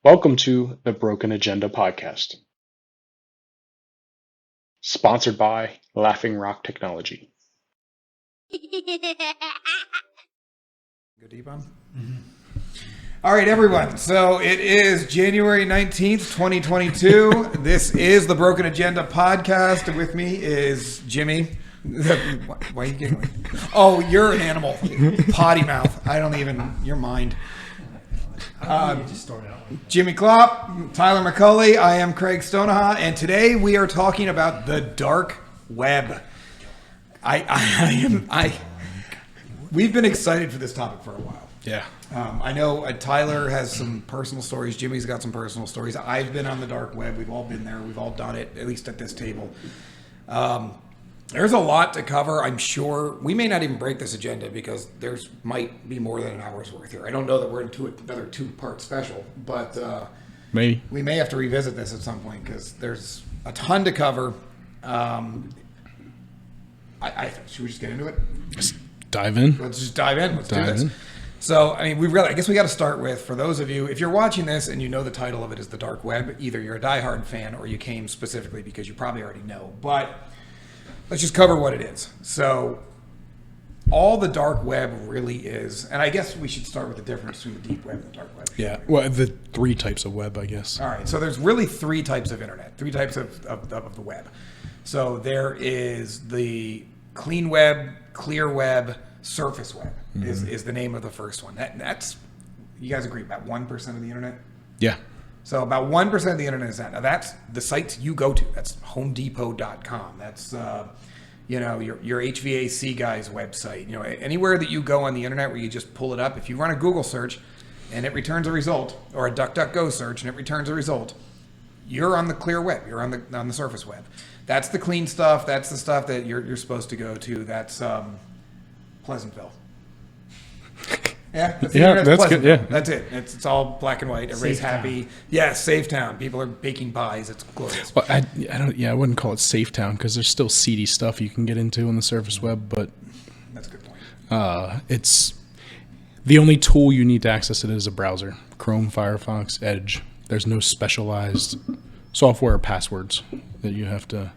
Welcome to the Broken Agenda podcast, sponsored by Laughing Rock Technology. Good, Ebon? All right, everyone. So it is January 19th, 2022. This is the Broken Agenda podcast. And with me is Jimmy. Why are you giggling? Oh, you're an animal. Potty mouth. You're mind. Jimmy Klopp, Tyler McCulley. I am Craig Stoneha, and today we are talking about the dark web. We've been excited for this topic for a while. Yeah. I know Tyler has some personal stories. Jimmy's got some personal stories. I've been on the dark web. We've all been there. We've all done it, at least at this table. There's a lot to cover. I'm sure we may not even break this agenda because there's might be more than an hour's worth here. I don't know that we're into another 2-part special, but Maybe. we may have to revisit this at some point because there's a ton to cover. Should we just get into it? Let's dive in. Let's just dive in. Let's do Dive this. in. So, I guess we got to start with, for those of you, if you're watching this and you know the title of it is The Dark Web, either you're a diehard fan or you came specifically because you probably already know. But let's just cover what it is. So, all the dark web really is, and I guess we should start with the difference between the deep web and the dark web. Yeah. Well, the 3 types of web, I guess. All right. So there's really 3 types of internet, 3 types of the web. So there is the clean web, clear web, surface web is the name of the first one. That's, you guys agree, about 1% of the internet? Yeah. So about 1% of the internet is that. Now that's the sites you go to. That's homedepot.com. That's your HVAC guy's website. You know, anywhere that you go on the internet where you just pull it up, if you run a Google search and it returns a result, or a DuckDuckGo search and it returns a result, you're on the clear web. You're on the surface web. That's the clean stuff. That's the stuff that you're supposed to go to. That's Pleasantville. Yeah, that's good. Yeah, that's it. It's all black and white. Everybody's happy. Yeah, safe town. People are baking pies. It's glorious. Well, I wouldn't call it safe town because there's still seedy stuff you can get into on the surface web, but That's a good point. it's the only tool you need to access it is a browser. Chrome, Firefox, Edge. There's no specialized software or passwords that you have to.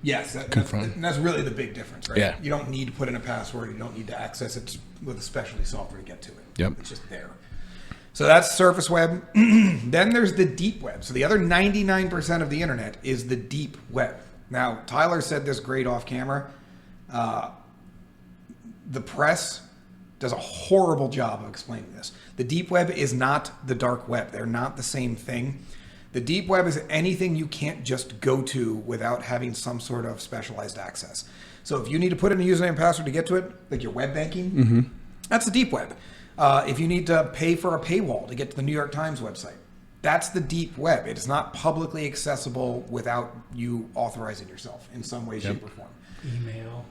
Yes, that's really the big difference, right? Yeah. You don't need to put in a password. You don't need to access it with a specialty software to get to it. Yep. It's just there. So that's surface web. Then there's the deep web. So the other 99% of the internet is the deep web. Now, Tyler said this great off camera. The press does a horrible job of explaining this. The deep web is not the dark web. They're not the same thing. The deep web is anything you can't just go to without having some sort of specialized access. So if you need to put in a username and password to get to it, like your web banking, that's the deep web. If you need to pay for a paywall to get to the New York Times website, that's the deep web. It is not publicly accessible without you authorizing yourself in some way, shape, or form. Email,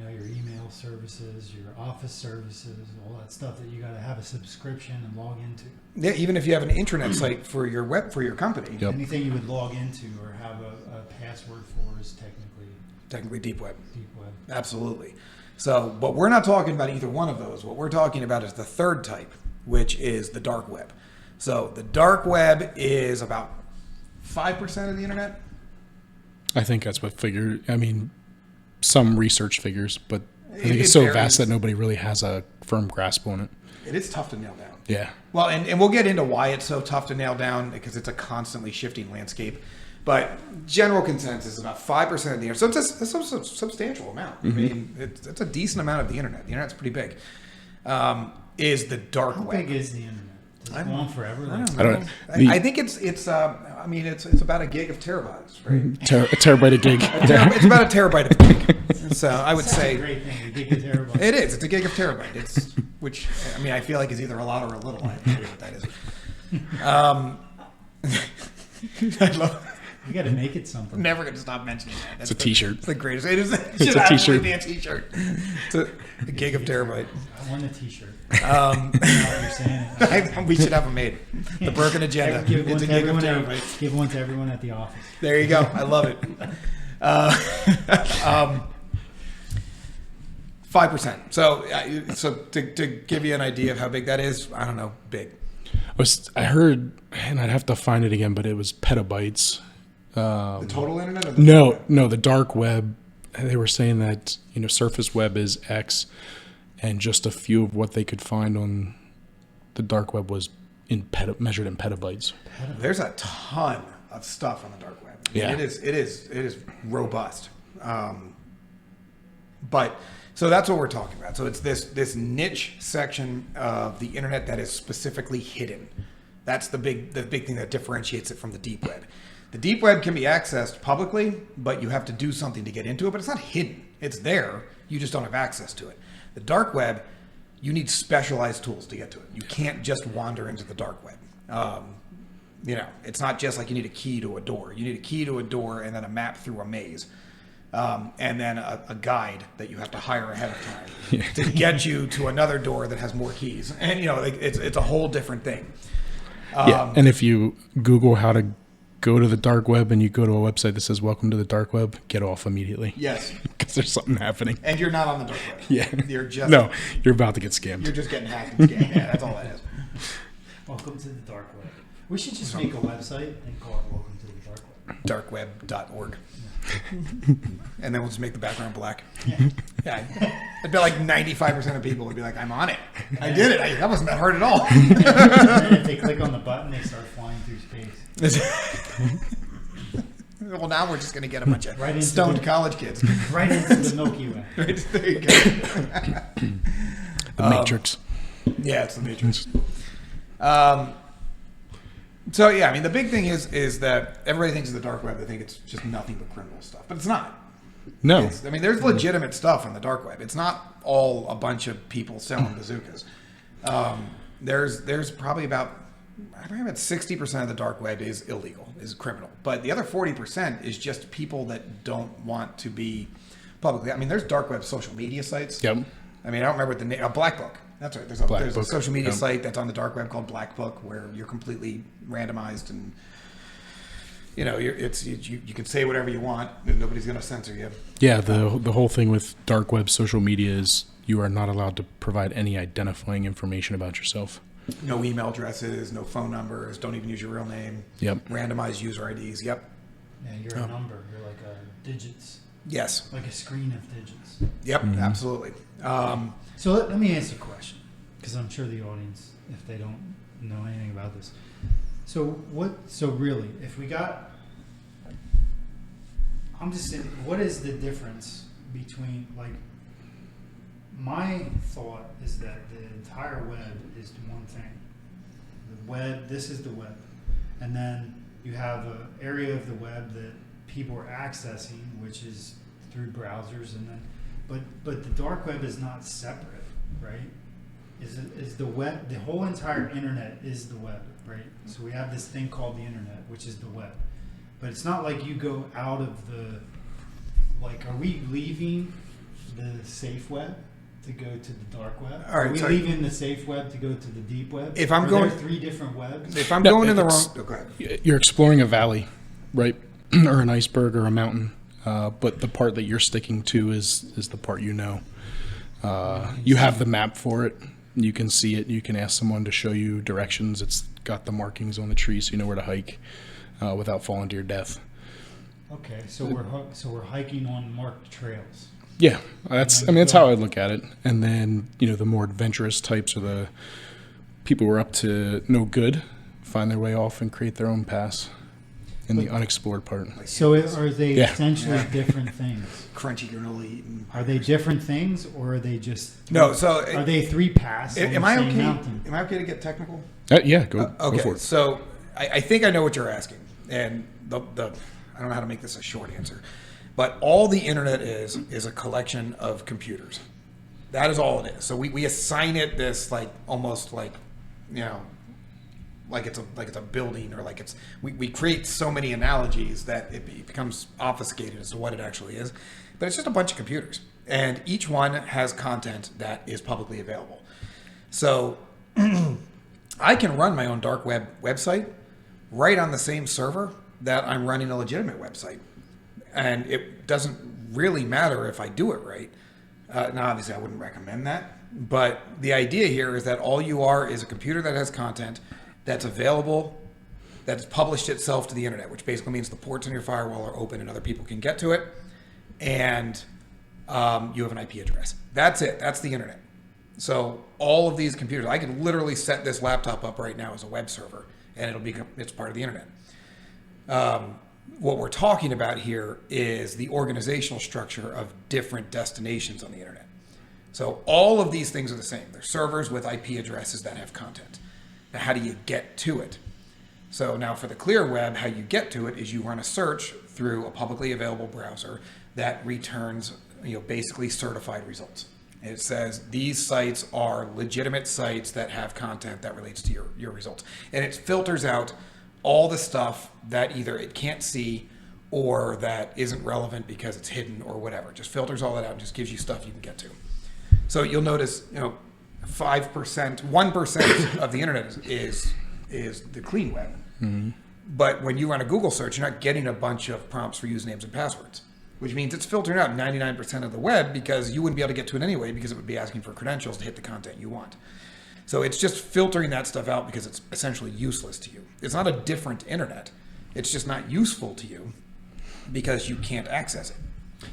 your email services, your office services, all that stuff that you got to have a subscription and log into. Yeah, even if you have an intranet site for your company, Yep. Anything you would log into or have a password for is technically deep web. deep web. Absolutely. So, but we're not talking about either one of those. What we're talking about is the third type, which is the dark web. So the dark web is about 5% of the internet. I think that's what figure. I mean, some research figures, but I think It it's so varies. vast that nobody really has a firm grasp on it. It is tough to nail down. Yeah. Well, and we'll get into why it's so tough to nail down because it's a constantly shifting landscape. But general consensus is about 5% of the internet. So it's a substantial amount. I mean, it's a decent amount of the internet. The internet's pretty big. Is the dark How web. big is the internet? Does it go on forever? I don't I know. don't- I think it's about a gig of terabytes, right? A terabyte a gig. It's about a terabyte of gig. So I would That's a say great thing. A gig of terabyte. it is. It's a gig of terabyte. I feel like is either a lot or a little. I have no idea what that is. I love. You got to make it something. I'm never going to stop mentioning that. It's a T-shirt. It's the greatest. It is. It's a should absolutely T-shirt. be a T-shirt. It's a gig of terabyte. I want a T-shirt. Now that you're saying it. We should have them made. The Broken Agenda. Give one It's a to gig of everyone terabyte. give one to everyone at the office. There you go. I love it. 5%. So to give you an idea of how big that is, I don't know, big. I heard, and I'd have to find it again, but it was petabytes. The total internet? Or the No, the dark web. They were saying that surface web is X, and just a few of what they could find on the dark web was measured in petabytes. There's a ton of stuff on the dark web. Yeah. It is robust. But so that's what we're talking about. So it's this niche section of the internet that is specifically hidden. That's the big thing that differentiates it from the deep web. The deep web can be accessed publicly, but you have to do something to get into it. But it's not hidden. It's there. You just don't have access to it. The dark web, you need specialized tools to get to it. You can't just wander into the dark web. It's not just like you need a key to a door. You need a key to a door and then a map through a maze. And then a guide that you have to hire ahead of time to get you to another door that has more keys. And, it's a whole different thing. And if you Google how to go to the dark web and you go to a website that says welcome to the dark web, get off immediately. Yes. Because there's something happening. And you're not on the dark web. Yeah. You're about to get scammed. You're just getting hacked and scammed. Yeah, that's all that is. Welcome to the dark web. We should just make a website and call it Welcome to the Dark Web. Darkweb.org. And then we'll just make the background black. Yeah. I'd be like 95% of people would be like, I'm on it. I did it. That wasn't that hard at all. And then if they click on the button, they start flying through space. Well, now we're just going to get a bunch of Right stoned college kids. Right into the Milky Way. Right, there you go. The Matrix. Yeah, it's the Matrix. So yeah, I mean, the big thing is that everybody thinks of the dark web. They think it's just nothing but criminal stuff, but it's not. No. There's legitimate stuff on the dark web. It's not all a bunch of people selling bazookas. There's probably about 60% of the dark web is illegal, is criminal, but the other 40% is just people that don't want to be publicly. I mean, there's dark web social media sites. Yep. I mean, I don't remember what the name. Black Book. That's right. There's a social media site that's on the dark web called Black Book, where you're completely randomized, and you can say whatever you want, and nobody's going to censor you. Yeah, the whole thing with dark web social media is you are not allowed to provide any identifying information about yourself. No email addresses, no phone numbers. Don't even use your real name. Yep. Randomized user IDs. Yep. Yeah, you're a number. You're like digits. Yes. Like a screen of digits. Yep. Mm-hmm. Absolutely. So let me ask a question, because I'm sure the audience, if they don't know anything about this. So really, if we got, I'm just saying, what is the difference between, like, my thought is that the entire web is one thing. The web, this is the web. And then you have an area of the web that people are accessing, which is through browsers, and then but the dark web is not separate, right? Is the web, the whole entire internet is the web, right? So we have this thing called the internet, which is the web. But it's not like you go out of the, like, are we leaving the safe web to go to the dark web? All right, are we leaving the safe web to go to the deep web? If I'm are going, there 3 different webs? If I'm going in the wrong, go ahead. You're exploring a valley, right? Or an iceberg or a mountain. But the part that you're sticking to is the part you know. You have the map for it. You can see it. You can ask someone to show you directions. It's got the markings on the tree, so you know where to hike without falling to your death. Okay, so we're hiking on marked trails. Yeah, that's how I look at it. And then the more adventurous types are the people who are up to no good, find their way off and create their own paths in the unexplored part. So are they essentially different things? Crunchy granola eating. Are they different things, or are they just no? So are they 3 paths? Am I okay? Mountain? Am I okay to get technical? Yeah, go okay. for it. So I think I know what you're asking, and the I don't know how to make this a short answer, but all the internet is a collection of computers. That is all it is. So we assign it this, like, almost like, like it's a building, or like we create so many analogies that it becomes obfuscated as to what it actually is. But it's just a bunch of computers, and each one has content that is publicly available. So I can run my own dark web website right on the same server that I'm running a legitimate website, and it doesn't really matter if I do it right. Now, obviously, I wouldn't recommend that, but the idea here is that all you are is a computer that has content that's available, that's published itself to the internet, which basically means the ports in your firewall are open and other people can get to it, and you have an IP address. That's it. That's the internet. So all of these computers, I could literally set this laptop up right now as a web server, and it's part of the internet. What we're talking about here is the organizational structure of different destinations on the internet. So all of these things are the same. They're servers with IP addresses that have content. Now, how do you get to it? So now for the clear web, how you get to it is you run a search through a publicly available browser that returns, basically certified results. And it says these sites are legitimate sites that have content that relates to your results. And it filters out all the stuff that either it can't see or that isn't relevant because it's hidden or whatever. It just filters all that out and just gives you stuff you can get to. So you'll notice, 5%, 1% of the internet is the clean web. Mm-hmm. But when you run a Google search, you're not getting a bunch of prompts for usernames and passwords, which means it's filtering out 99% of the web because you wouldn't be able to get to it anyway because it would be asking for credentials to hit the content you want. So it's just filtering that stuff out because it's essentially useless to you. It's not a different internet. It's just not useful to you because you can't access it.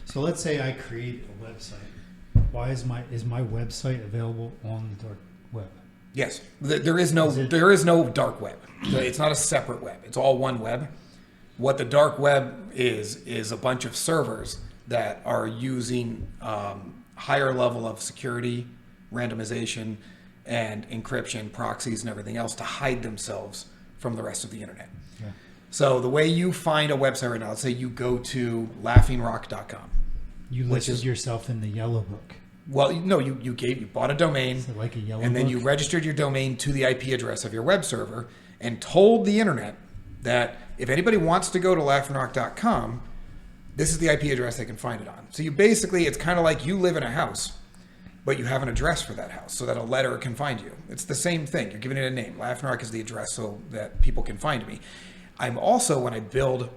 So let's say I create a website. Why is my website available on the dark web? Yes, there is no dark web. It's not a separate web. It's all one web. What the dark web is a bunch of servers that are using higher level of security, randomization, and encryption, proxies, and everything else to hide themselves from the rest of the internet. Yeah. So the way you find a website right now, let's say you go to laughingrock.com. You listed yourself in the yellow book. Well, no, you bought a domain, is it like a yellow and then book? you registered your domain to the IP address of your web server and told the internet that if anybody wants to go to laughingrock.com, this is the IP address they can find it on. So it's kind of like you live in a house, but you have an address for that house so that a letter can find you. It's the same thing. You're giving it a name. Laughing Rock is the address so that people can find me. I'm also, when I build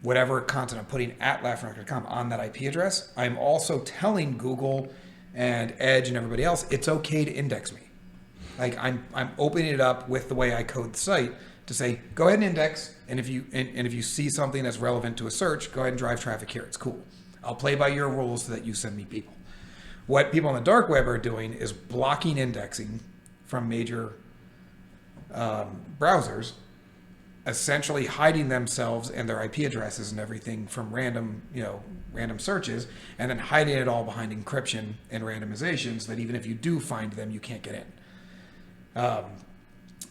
whatever content I'm putting at laughingrock.com on that IP address, I'm also telling Google and Edge and everybody else it's okay to index me. Like I'm opening it up with the way I code the site to say, go ahead and index, and if you see something that's relevant to a search, go ahead and drive traffic here. It's cool. I'll play by your rules so that you send me people. What people on the dark web are doing is blocking indexing from major browsers, essentially hiding themselves and their IP addresses and everything from random searches, and then hiding it all behind encryption and randomization so that even if you do find them, you can't get in.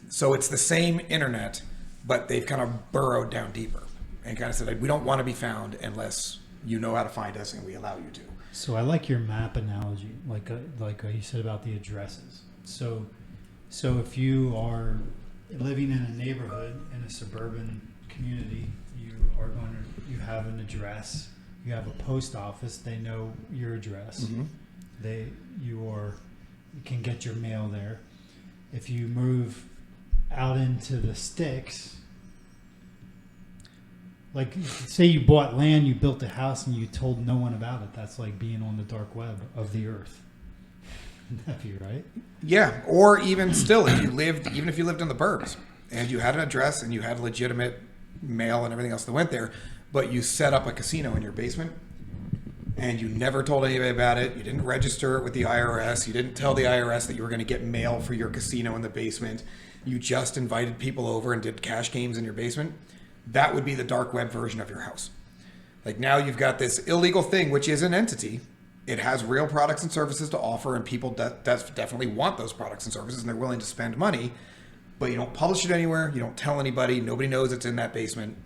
So it's the same internet, but they've kind of burrowed down deeper and kind of said, we don't want to be found unless you know how to find us and we allow you to. So I like your map analogy, like you said about the addresses. So if you are living in a neighborhood in a suburban community, you have an address, you have a post office, they know your address. Mm-hmm. You can get your mail there. If you move out into the sticks, like say you bought land, you built a house, and you told no one about it, that's like being on the dark web of the earth. That'd be right. Yeah, or even still, if you lived in the burbs and you had an address and you had legitimate mail and everything else that went there, but you set up a casino in your basement and you never told anybody about it, you didn't register it with the IRS, you didn't tell the IRS that you were going to get mail for your casino in the basement, you just invited people over and did cash games in your basement, that would be the dark web version of your house. Like now you've got this illegal thing, which is an entity. It has real products and services to offer, and people definitely want those products and services, and they're willing to spend money, but you don't publish it anywhere, you don't tell anybody, nobody knows it's in that basement.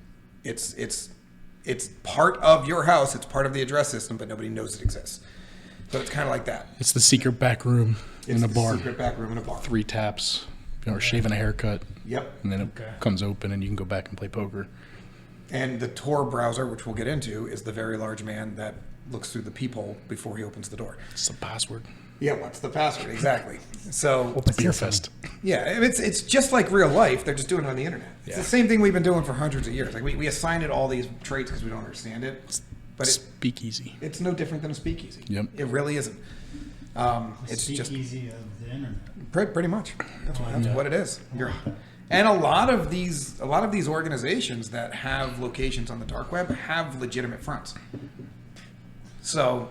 It's part of your house, it's part of the address system, but nobody knows it exists. So it's kind of like that. It's the secret back room in a bar. Secret back room in a bar. 3 taps, shaving a haircut. Yep. And then it comes open and you can go back and play poker. And the Tor browser, which we'll get into, is the very large man that looks through the peephole before he opens the door. It's the password. Yeah, what's the password? Exactly. So Beer fest. Yeah, it's just like real life. They're just doing it on the internet. It's the same thing we've been doing for hundreds of years. Like we assign it all these traits because we don't understand it. But speakeasy. It's no different than a speakeasy. Yep. It really isn't. It's speakeasy of the internet. Pretty much. That's what it is. And a lot of these organizations that have locations on the dark web have legitimate fronts. So,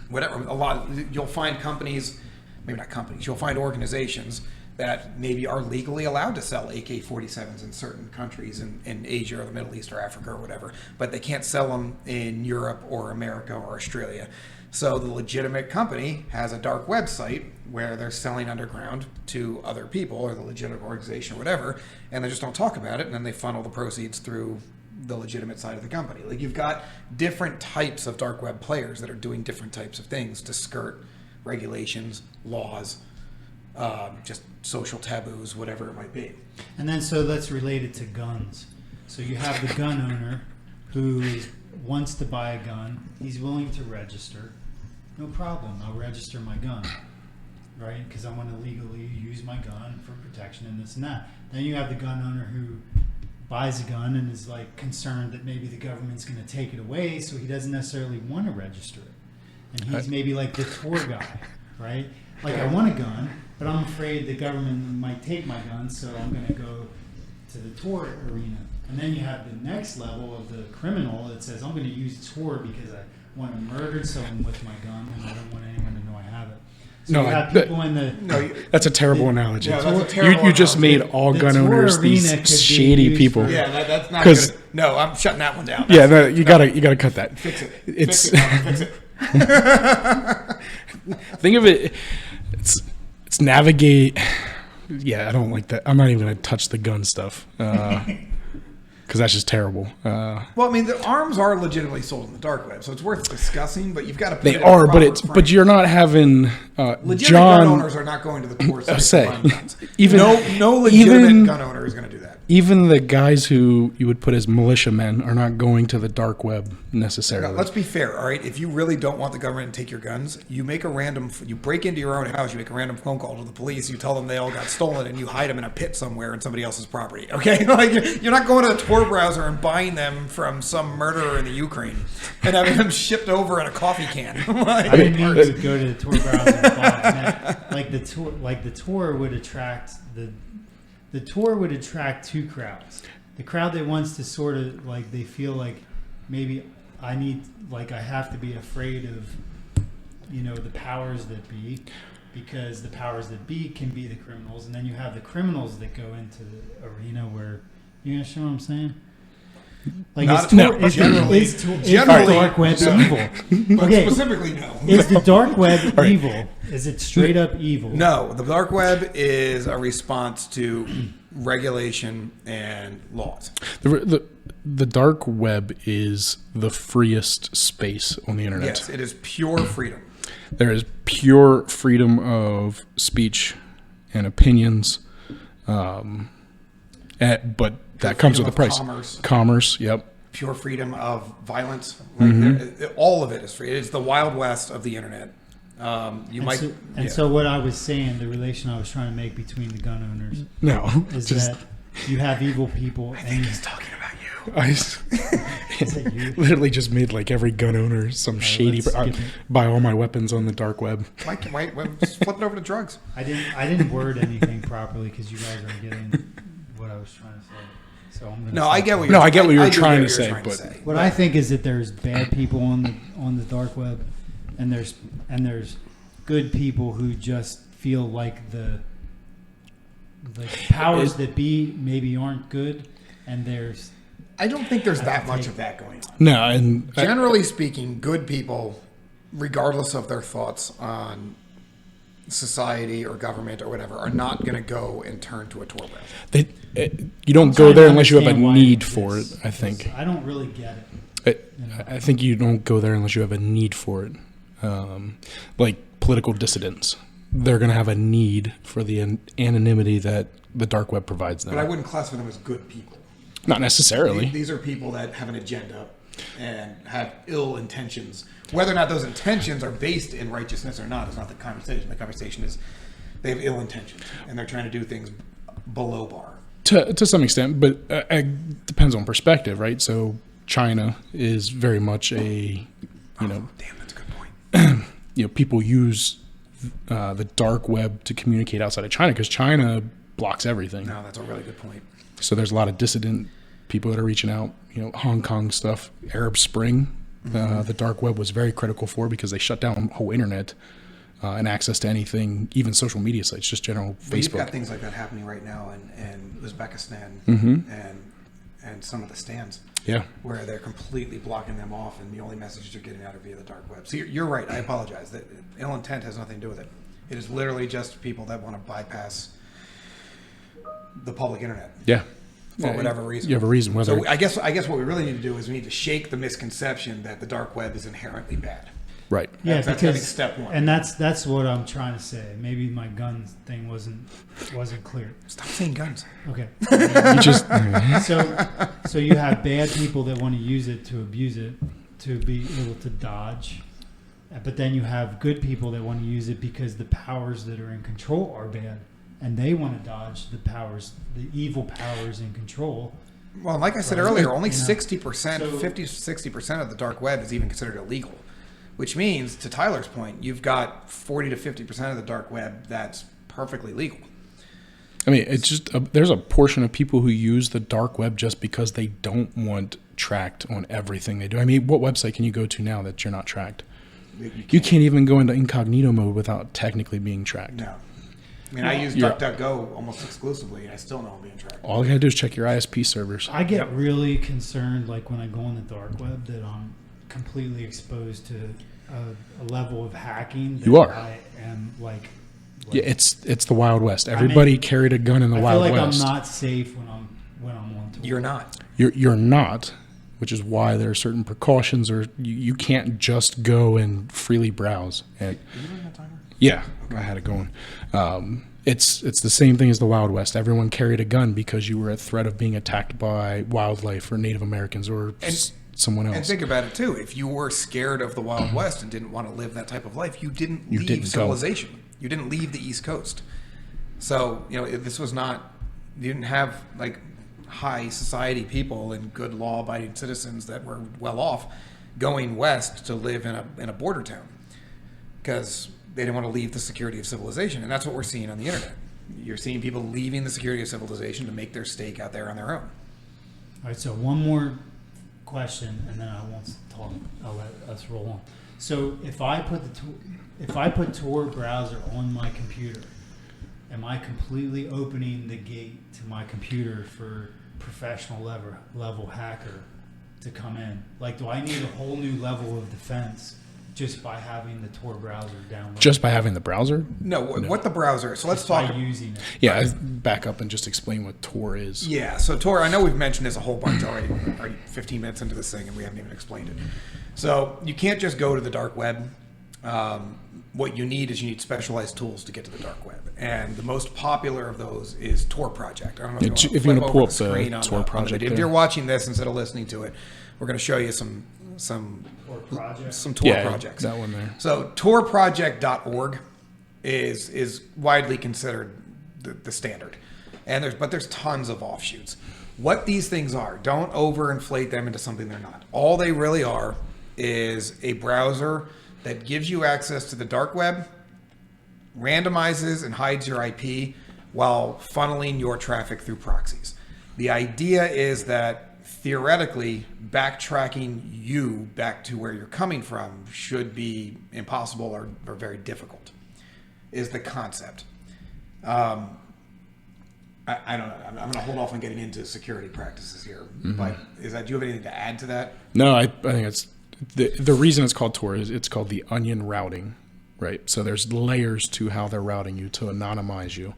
whatever, you'll find companies, maybe not companies, you'll find organizations that maybe are legally allowed to sell AK-47s in certain countries in Asia or the Middle East or Africa or whatever, but they can't sell them in Europe or America or Australia. So the legitimate company has a dark website where they're selling underground to other people or the legitimate organization or whatever, and they just don't talk about it, and then they funnel the proceeds through the legitimate side of the company. Like, you've got different types of dark web players that are doing different types of things to skirt regulations, laws, just social taboos, whatever it might be. And then so that's related to guns. So you have the gun owner who wants to buy a gun. He's willing to register. No problem. I'll register my gun, right? Because I want to legally use my gun for protection and this and that. Then you have the gun owner who buys a gun and is like concerned that maybe the government's going to take it away, so he doesn't necessarily want to register it. And he's maybe like the tour guy, right? Like, I want a gun, but I'm afraid the government might take my gun, so I'm going to go to the tour arena. And then you have the next level of the criminal that says, I'm going to use tour because I want to murder someone with my gun and I don't want anyone to know I have it. So you have people in the... That's a terrible analogy. Yeah, that's a terrible you just made all gun owners these shady people. Yeah, that's not good. No, I'm shutting that one down. Yeah, no, you gotta cut that. Fix it. It's Fix it. think of it. It's navigate. Yeah, I don't like that. I'm not even gonna touch the gun stuff because that's just terrible. Well, I mean, the arms are legitimately sold in the dark web, so it's worth discussing. But you've got to. Put they it in are, a but frame. you're not having legitimate John. gun owners are not going to the tour site say, to find guns. even no legitimate gun owner is going to do that. Even the guys who you would put as militiamen are not going to the dark web necessarily. Now, let's be fair, all right? If you really don't want the government to take your guns, you break into your own house, you make a random phone call to the police, you tell them they all got stolen, and you hide them in a pit somewhere in somebody else's property, okay? Like, you're not going to a Tor browser and buying them from some murderer in the Ukraine and having them shipped over in a coffee can. Like, I didn't mean you would go to the tour browser and buy it. Like the tour would attract the tour would attract two crowds. The crowd that wants to sort of like, they feel like maybe I have to be afraid of, the powers that be, because the powers that be can be the criminals. And then you have the criminals that go into the arena where, you understand what I'm saying? Like, generally, dark web evil? But specifically, no. Is the dark web evil? Is it straight up evil? No, the dark web is a response to regulation and laws. The dark web is the freest space on the internet. Yes, it is pure freedom. There is pure freedom of speech and opinions, but that comes with a price. Commerce, yep. Pure freedom of violence. Like, all of it is free. It is the Wild West of the internet. So what I was saying, the relation I was trying to make between the gun owners, is that you have evil people. I think he's talking about you. I literally just made like every gun owner some shady. Buy all my weapons on the dark web. Mike, just flip it over to drugs. I didn't word anything properly because you guys aren't getting what I was trying to say. So I'm gonna I get what you're trying to say. What I think is that there's bad people on the dark web, and there's good people who just feel like the powers that be maybe aren't good, and I don't think there's that much of that going on. No, and generally speaking, good people, regardless of their thoughts on society or government or whatever, are not going to go and turn to a Tor browser. You don't go there unless you have a need for it, I think. I don't really get it. I think you don't go there unless you have a need for it. Like political dissidents, they're going to have a need for the anonymity that the dark web provides them. But I wouldn't classify them as good people. Not necessarily. These are people that have an agenda and have ill intentions. Whether or not those intentions are based in righteousness or not is not the conversation. The conversation is they have ill intentions and they're trying to do things below bar. To some extent, but it depends on perspective, right? So China is very much a, damn, that's a good point. People use the dark web to communicate outside of China because China blocks everything. No, that's a really good point. So there's a lot of dissident people that are reaching out. Hong Kong stuff, Arab Spring, the dark web was very critical for because they shut down the whole internet and access to anything, even social media sites, just general But you've Facebook. got things like that happening right now in Uzbekistan and some of the stands. Yeah. Where they're completely blocking them off, and the only messages you're getting out are via the dark web. So you're right. I apologize. That ill intent has nothing to do with it. It is literally just people that want to bypass the public internet Yeah. for whatever reason. You have a reason. Whether So I guess what we really need to do is we need to shake the misconception that the dark web is inherently bad. Right. Yeah, That's because step one. and that's what I'm trying to say. Maybe my gun thing wasn't clear. Stop saying guns. Okay. You just So you have bad people that want to use it to abuse it to be able to dodge, but then you have good people that want to use it because the powers that are in control are bad, and they want to dodge the evil powers in control. Well, like I said Right. earlier, only You know, 60%, so- 50-60% of the dark web is even considered illegal, which means, to Tyler's point, you've got 40 to 50% of the dark web that's perfectly legal. I mean, it's just there's a portion of people who use the dark web just because they don't want tracked on everything they do. I mean, what website can you go to now that you're not tracked? You can't even go into incognito mode without technically being tracked. No. I mean, I use Yeah. DuckDuckGo almost exclusively, and I still know I'm being tracked. All you gotta do is check your ISP servers. I get really concerned, like when I go on the dark web, that I'm completely exposed to a level of hacking. That You are. I am like Yeah, it's the Wild West. Everybody carried a gun in the I feel Wild like West. I'm not safe when I'm on tour. You're not. You're not, which is why there are certain precautions, or you can't just go and freely browse. And Are you running a timer? yeah, I had it going. It's the same thing as the Wild West. Everyone carried a gun because you were at threat of being attacked by wildlife or Native Americans or someone else. And think about it, too. If you were scared of the Wild West and didn't want to live that type of life, you didn't leave didn't go. civilization. You didn't leave the East Coast. So, this was not, you didn't have, like, high society people and good law-abiding citizens that were well off going west to live in a border town because they didn't want to leave the security of civilization. And that's what we're seeing on the internet. You're seeing people leaving the security of civilization to make their stake out there on their own. All right, so one more question, and then I won't talk. I'll let us roll on. So if I put Tor browser on my computer, am I completely opening the gate to my computer for professional level hacker to come in? Like, do I need a whole new level of defense just by having the Tor browser downloaded? Just by having the browser? No, what the browser is. So let's Just by talk. using it. Yeah, back up and just explain what Tor is. Yeah, so Tor, I know we've mentioned this a whole bunch already 15 minutes into this thing, and we haven't even explained it. So you can't just go to the dark web. What you need specialized tools to get to the dark web. And the most popular of those is Tor Project. I don't know if If you you want to wanna pull flip up over the screen on Tor the project video. If there. you're watching this instead of listening to it, we're going to show you some Or project. Tor Yeah, projects. that one there. So torproject.org is widely considered the standard. And there's tons of offshoots. What these things are, don't overinflate them into something they're not. All they really are is a browser that gives you access to the dark web, randomizes and hides your IP while funneling your traffic through proxies. The idea is that theoretically, backtracking you back to where you're coming from should be impossible or very difficult, is the concept. I don't know. I'm going to hold off on getting into security practices here. But do you have anything to add to that? No, I think it's the reason it's called Tor is it's called the onion routing, right? So there's layers to how they're routing you to anonymize you.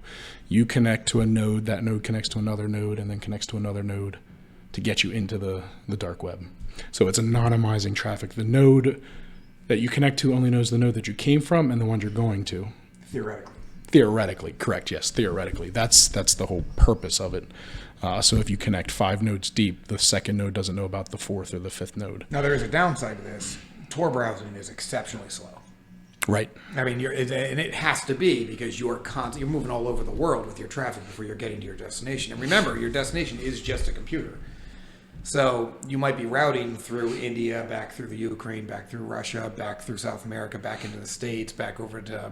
You connect to a node, that node connects to another node, and then connects to another node to get you into the dark web. So it's anonymizing traffic. The node that you connect to only knows the node that you came from and the one you're going to. Theoretically, correct. Yes, theoretically. That's the whole purpose of it. So if you connect 5 nodes deep, the second node doesn't know about the 4th or the 5th node. Now, there is a downside to this. Tor browsing is exceptionally slow. Right. I mean, and it has to be because you're moving all over the world with your traffic before you're getting to your destination. And remember, your destination is just a computer. So you might be routing through India, back through the Ukraine, back through Russia, back through South America, back into the States, back over to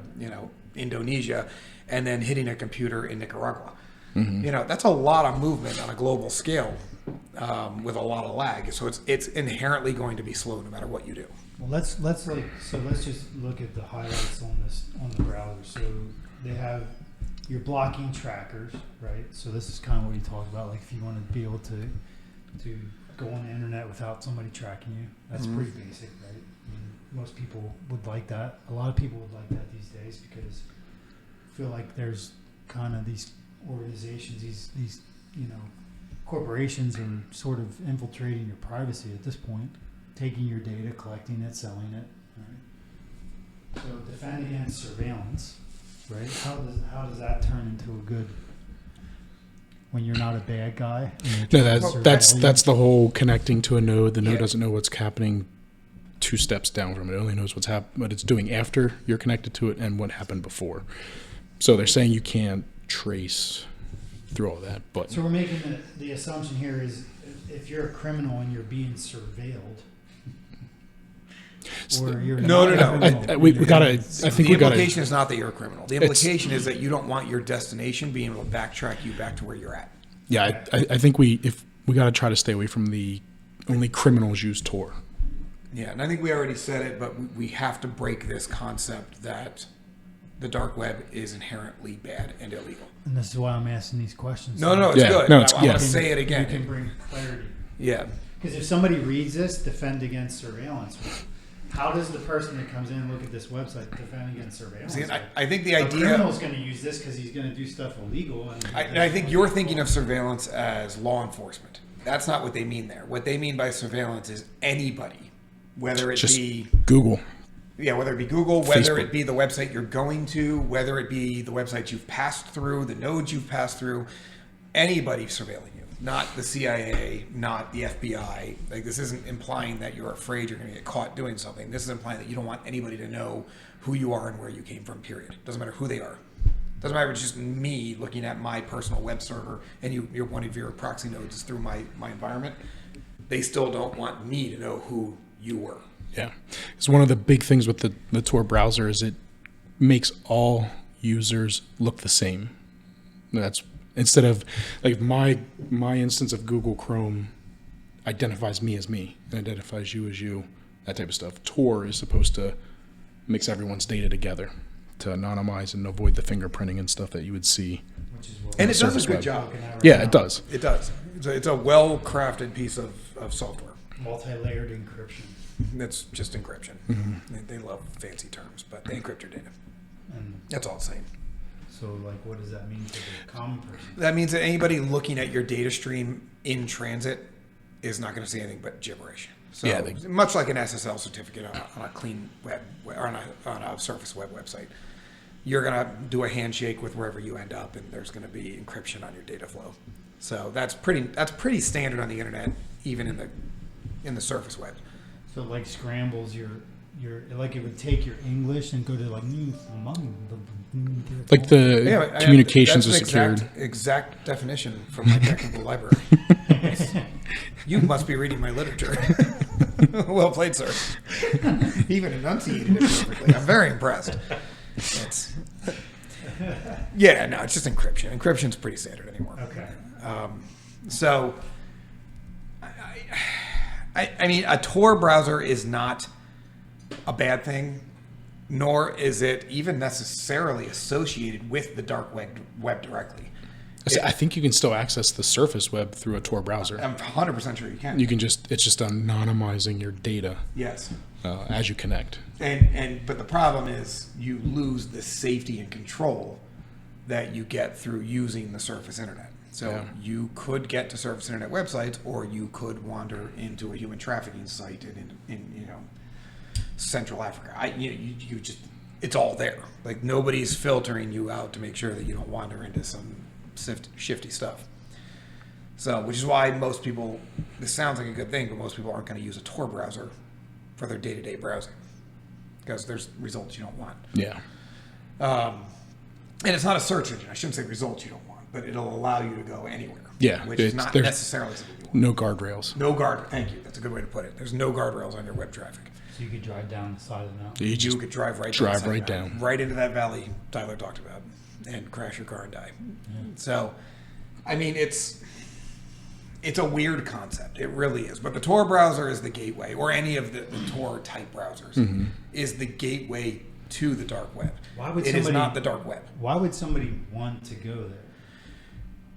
Indonesia, and then hitting a computer in Nicaragua. You know, that's a lot of movement on a global scale with a lot of lag. So it's inherently going to be slow no matter what you do. Well, let's just look at the highlights on the browser. So they have your blocking trackers, right? So this is kind of what you talk about. Like if you want to be able to go on the internet without somebody tracking you, that's pretty basic, right? I mean, most people would like that. A lot of people would like that these days because I feel like there's kind of these organizations, these corporations are sort of infiltrating your privacy at this point, taking your data, collecting it, selling it. Right? So defend against surveillance, right? How does that turn into a good when you're not a bad guy? No, that's the whole connecting to a node. The node doesn't know what's happening 2 steps down from it. It only knows what it's doing after you're connected to it and what happened before. So they're saying you can't trace through all that. But so we're making the assumption here is if you're a criminal and you're being surveilled, or you're No. I think the implication is not that you're a criminal. The implication is that you don't want your destination being able to backtrack you back to where you're at. Yeah, I think we got to try to stay away from the only criminals use Tor. Yeah, and I think we already said it, but we have to break this concept that the dark web is inherently bad and illegal. and this is why I'm asking these questions. No, it's Yeah, good. no, it's- I yeah. want to say it again. You can bring clarity. Yeah. Because if somebody reads this, defend against surveillance. How does the person that comes in and look at this website defend against surveillance? See, I think the A idea. criminal's going to use this because he's going to do stuff illegal. And I think you're thinking of surveillance as law enforcement. That's not what they mean there. What they mean by surveillance is anybody, whether it Just be Google. Yeah, whether it be Google, whether Facebook. it be the website you're going to, whether it be the websites you've passed through, the nodes you've passed through, anybody surveilling you. Not the CIA, not the FBI. Like, this isn't implying that you're afraid you're going to get caught doing something. This is implying that you don't want anybody to know who you are and where you came from, period. Doesn't matter who they are. Doesn't matter if it's just me looking at my personal web server and you're one of your proxy nodes is through my environment. They still don't want me to know who you were. Yeah. It's one of the big things with the Tor browser is it makes all users look the same. That's instead of like my instance of Google Chrome identifies me as me and identifies you as you, that type of stuff. Tor is supposed to mix everyone's data together to anonymize and avoid the fingerprinting and stuff that you would see. which is what And we're it does a surface good web. job. looking at right Yeah, now. it does. It does. It's a well-crafted piece of software. Multi-layered encryption. That's just encryption. They love fancy terms, but they encrypt your data. And That's all it's saying. so, like, what does that mean to the common person? That means that anybody looking at your data stream in transit is not going to see anything but gibberish. So Yeah, much like an SSL certificate on a clean web or on a Surface Web website, you're going to do a handshake with wherever you end up, and there's going to be encryption on your data flow. So that's pretty standard on the internet, even in the Surface Web. So, it, like, scrambles your like, it would take your English and go to like Like the Yeah, communications are that's an secured. Exact definition from my technical library. You must be reading my literature. Well played, sir. Even enunciated it perfectly. I'm very impressed. It's it's just encryption. Encryption's pretty standard anymore. Okay. So, I mean, a Tor browser is not a bad thing, nor is it even necessarily associated with the dark web directly. I think you can still access the Surface Web through a Tor browser. I'm 100% sure you can. It's just anonymizing your data Yes. as you connect. But the problem is you lose the safety and control that you get through using the Surface Internet. So Yeah. you could get to Surface Internet websites, or you could wander into a human trafficking site in Central Africa. You just, it's all there. Like, nobody's filtering you out to make sure that you don't wander into some shifty stuff. So, which is why most people, this sounds like a good thing, but most people aren't going to use a Tor browser for their day-to-day browsing because there's results you don't want. Yeah. And it's not a search engine. I shouldn't say results you don't want, but it'll allow you to go anywhere. Yeah, Which is not there's necessarily something you want. No guardrails. No guard. Thank you. That's a good way to put it. There's no guardrails on your web traffic. So you could drive down the side of the mountain. You just You could drive right right down. right into that valley Tyler talked about, and crash your car and die. So, I mean, it's a weird concept. It really is. But the Tor browser is the gateway, or any of the Tor type browsers is the gateway to the dark web. Why would it is not the dark web. Why would somebody want to go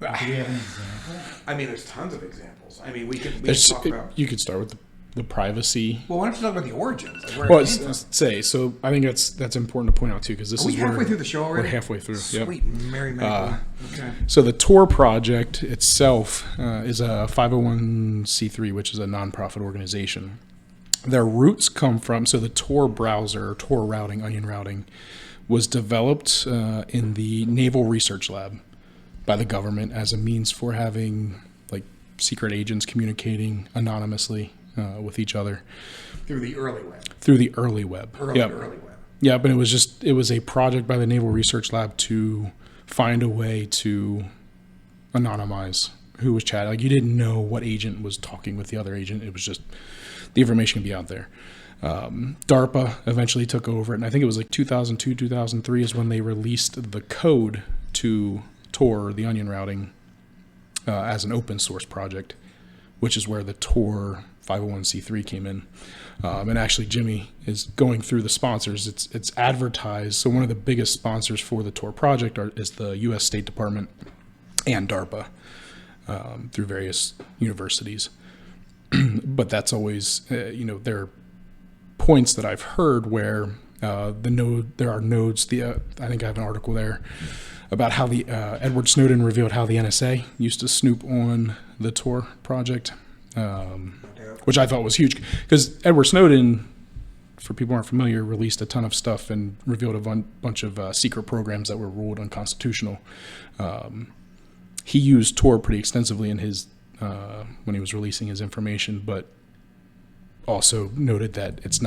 there? Do we have an example? I mean, there's tons of examples. I mean, we can talk about. You could start with the privacy. Well, why don't you talk about the origins? Like where Well, it came from? say so. I think that's important to point out too, because this Are we is halfway through the show already? We're halfway through. Sweet, Yep. Mary Magdalene. Okay. So the Tor project itself is a 501c3, which is a nonprofit organization. Their roots come from, so the Tor browser, Tor routing, onion routing, was developed in the Naval Research Lab by the government as a means for having like secret agents communicating anonymously with each other Through the early web. Early web. Early web. Yeah, but it was a project by the Naval Research Lab to find a way to anonymize who was chatting. Like, you didn't know what agent was talking with the other agent. It was just the information could be out there. DARPA eventually took over it, and I think it was like 2002, 2003 is when they released the code to Tor, the onion routing, as an open source project, which is where the Tor 501c3 came in. And actually, Jimmy is going through the sponsors. It's advertised. So one of the biggest sponsors for the Tor project is the U.S. State Department and DARPA through various universities. But that's always, there are points that I've heard where there are nodes. I think I have an article there about how the Edward Snowden revealed how the NSA used to snoop on the Tor project. Which I thought was huge, because Edward Snowden, for people who aren't familiar, released a ton of stuff and revealed a bunch of secret programs that were ruled unconstitutional. He used Tor pretty extensively in his when he was releasing his information, but also noted that it's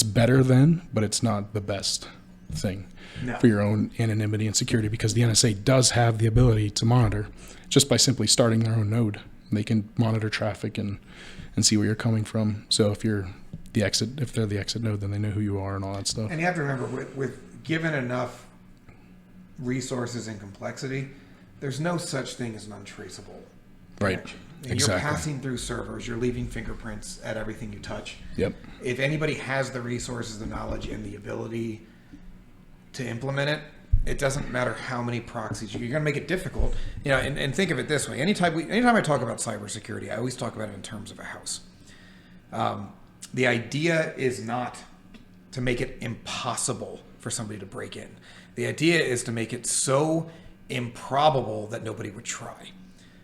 better than, but it's not the best thing for your own anonymity and security, because the NSA does have the ability to monitor just by simply starting their own node. They can monitor traffic and see where you're coming from. So if they're the exit node, then they know who you are and all that stuff. And you have to remember, with given enough resources and complexity, there's no such thing as an untraceable connection. Right. And you're passing through servers, you're leaving fingerprints at everything you touch. Yep. If anybody has the resources, the knowledge, and the ability to implement it, it doesn't matter how many proxies you're going to make it difficult. And think of it this way: anytime I talk about cybersecurity, I always talk about it in terms of a house. The idea is not to make it impossible for somebody to break in. The idea is to make it so improbable that nobody would try.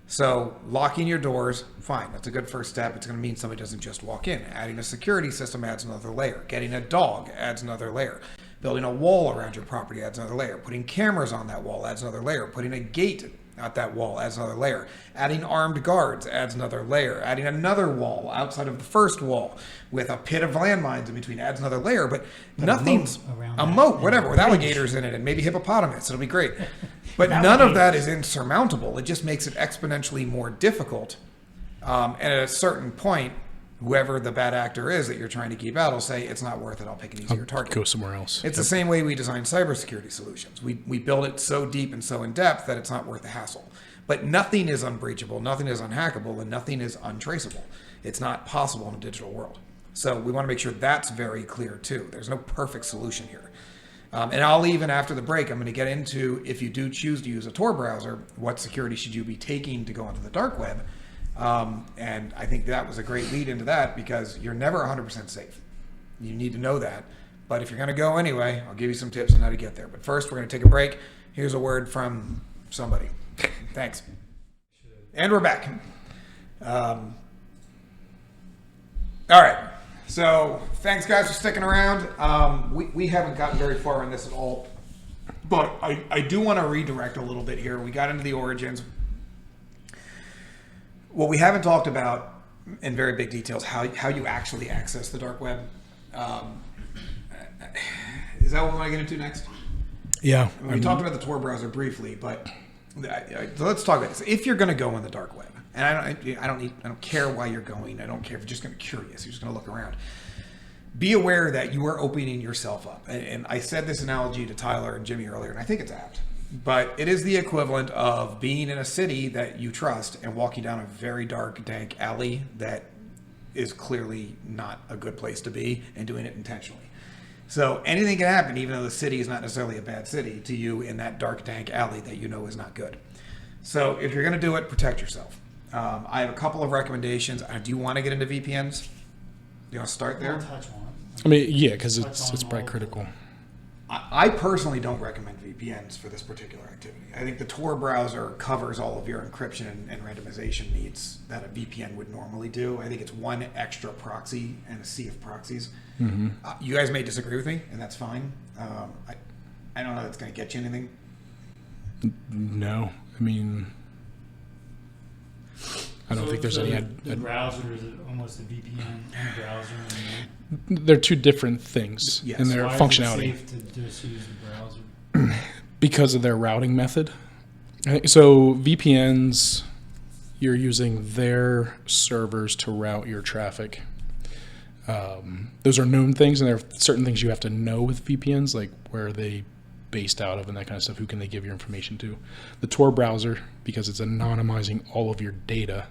So locking your doors, fine, that's a good first step. It's going to mean somebody doesn't just walk in. Adding a security system adds another layer. Getting a dog adds another layer. Building a wall around your property adds another layer. Putting cameras on that wall adds another layer. Putting a gate at that wall adds another layer. Adding armed guards adds another layer. Adding another wall outside of the first wall with a pit of landmines in between adds another layer. But nothing's a moat, whatever, with alligators in it and maybe hippopotamus. It'll be great. But none of that is insurmountable. It just makes it exponentially more difficult. And at a certain point, whoever the bad actor is that you're trying to keep out will say, it's not worth it, I'll pick an easier target. Go somewhere else. It's the same way we design cybersecurity solutions. We build it so deep and so in depth that it's not worth the hassle. But nothing is unbreachable, nothing is unhackable, and nothing is untraceable. It's not possible in a digital world. So we want to make sure that's very clear too. There's no perfect solution here. And I'll even after the break, I'm going to get into, if you do choose to use a Tor browser, what security should you be taking to go onto the dark web? And I think that was a great lead into that, because you're never 100% safe. You need to know that. But if you're going to go anyway, I'll give you some tips on how to get there. But first, we're going to take a break. Here's a word from somebody. Thanks. And we're back. All right. So thanks, guys, for sticking around. We haven't gotten very far in this at all. But I do want to redirect a little bit here. We got into the origins. What we haven't talked about in very big details, how you actually access the dark web. Is that what we want to get into next? Yeah. We talked about the Tor browser briefly, but let's talk about this. If you're going to go on the dark web, and I don't care why you're going. I don't care if you're just going to be curious. You're just going to look around. Be aware that you are opening yourself up. And I said this analogy to Tyler and Jimmy earlier, and I think it's apt. But it is the equivalent of being in a city that you trust and walking down a very dark, dank alley that is clearly not a good place to be, and doing it intentionally. So anything can happen, even though the city is not necessarily a bad city, to you in that dark, dank alley that you know is not good. So if you're going to do it, protect yourself. I have a couple of recommendations. Do you want to get into VPNs? Do you want to start there? We'll touch on it. I mean, yeah, because Touch it's on probably all of critical. I personally don't recommend VPNs for this particular activity. I think the Tor browser covers all of your encryption and randomization needs that a VPN would normally do. I think it's one extra proxy and a sea of proxies. You guys may disagree with me, and that's fine. I don't know if it's going to get you anything. No, I mean, I don't think there's any. The browser is almost a VPN browser. They're two different things Yes. in their Why functionality is it safe to just use the browser? because of their routing method. So VPNs, you're using their servers to route your traffic. Those are known things, and there are certain things you have to know with VPNs, like where are they based out of and that kind of stuff. Who can they give your information to? The Tor browser, because it's anonymizing all of your data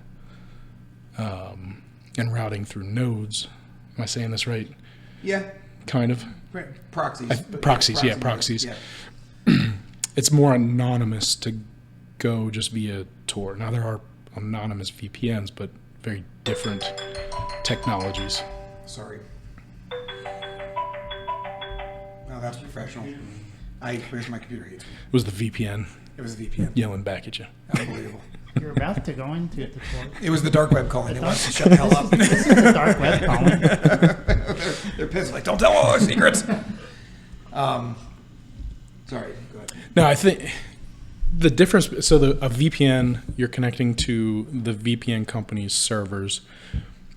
and routing through nodes. Am I saying this right? Yeah, Kind of. proxies. Proxies, yeah, proxies. Yeah. It's more anonymous to go just via Tor. Now there are anonymous VPNs, but very different technologies. Sorry. No, that's professional. Where's my computer? Hates me. It was the VPN It was a VPN. yelling back at you. Unbelievable. You're about to go into the toilet. It was the dark web calling. They wanted to shut the hell up. This is the dark web calling. They're pissed. Like, don't tell all our secrets. Sorry. Go ahead. No, I think the difference. So a VPN, you're connecting to the VPN company's servers,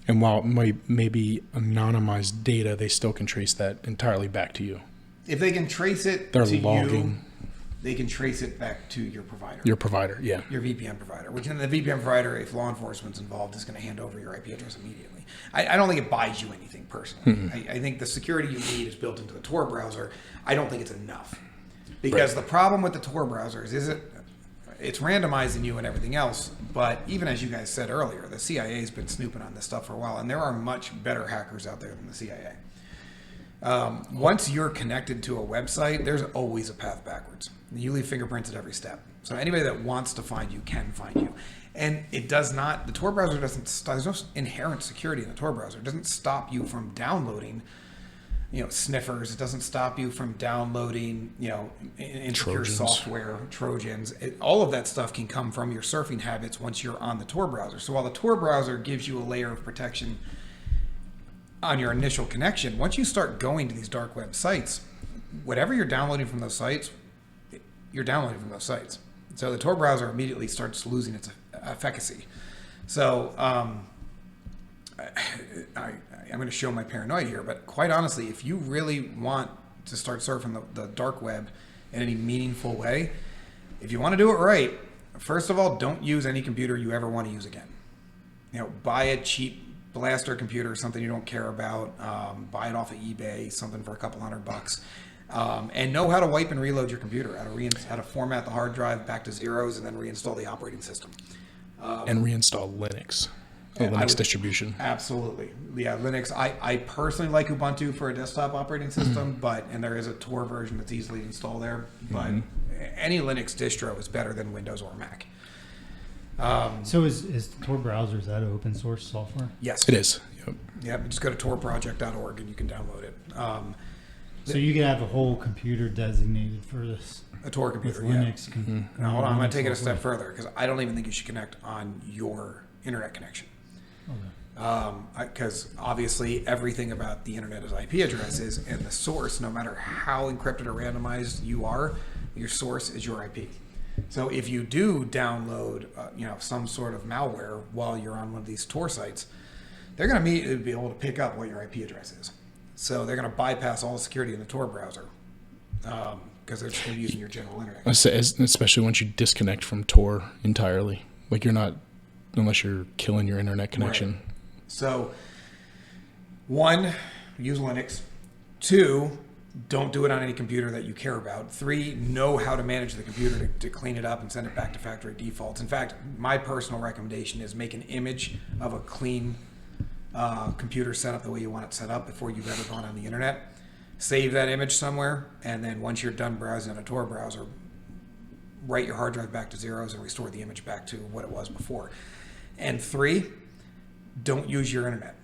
and while it may be anonymized data, they still can trace that entirely back to you. If they can trace it They're to logging you, they can trace it back to your provider. your provider. Yeah. Your VPN provider, which in the VPN provider, if law enforcement's involved, is going to hand over your IP address immediately. I don't think it buys you anything personally. I think the security you need is built into the Tor browser. I don't think it's enough. Because the problem with the Tor browsers is it's randomizing you and everything else, but even as you guys said earlier, the CIA's been snooping on this stuff for a while, and there are much better hackers out there than the CIA. Once you're connected to a website, there's always a path backwards. You leave fingerprints at every step. So anybody that wants to find you can find you. And it does not, the Tor browser doesn't, there's no inherent security in the Tor browser. It doesn't stop you from downloading, sniffers. It doesn't stop you from downloading, insecure Trojans. software, Trojans. All of that stuff can come from your surfing habits once you're on the Tor browser. So while the Tor browser gives you a layer of protection on your initial connection, once you start going to these dark web sites, whatever you're downloading from those sites, you're downloading from those sites. So the Tor browser immediately starts losing its efficacy. So I'm going to show my paranoia here, but quite honestly, if you really want to start surfing the dark web in any meaningful way, if you want to do it right, first of all, don't use any computer you ever want to use again. Buy a cheap blaster computer, something you don't care about. Buy it off of eBay, something for a couple $100. And know how to wipe and reload your computer, how to format the hard drive back to zeros, and then reinstall the operating system. And reinstall Linux, the Linux distribution. Absolutely. Yeah, Linux. I personally like Ubuntu for a desktop operating system, and there is a Tor version that's easily installed there. But any Linux distro is better than Windows or Mac. So is the Tor browser, is that open source software? Yes. It is. Yep. Yeah, just go to torproject.org and you can download it. So you could have a whole computer designated for this A Tor with computer, yeah. Linux. Now, hold on, I'm going to take it a software. step further because I don't even think you should connect on your internet connection. Okay. Because obviously everything about the internet is IP addresses, and the source, no matter how encrypted or randomized you are, your source is your IP. So if you do download, some sort of malware while you're on one of these Tor sites, they're going to immediately be able to pick up what your IP address is. So they're going to bypass all the security in the Tor browser because they're just going to be using your general internet. Especially once you disconnect from Tor entirely. Like you're not, unless you're killing your internet connection. Right. So, 1, use Linux. 2, Don't do it on any computer that you care about. 3, know how to manage the computer to clean it up and send it back to factory defaults. In fact, my personal recommendation is make an image of a clean computer set up the way you want it set up before you've ever gone on the internet. Save that image somewhere, and then once you're done browsing on a Tor browser, write your hard drive back to zeros and restore the image back to what it was before. And 3, don't use your internet.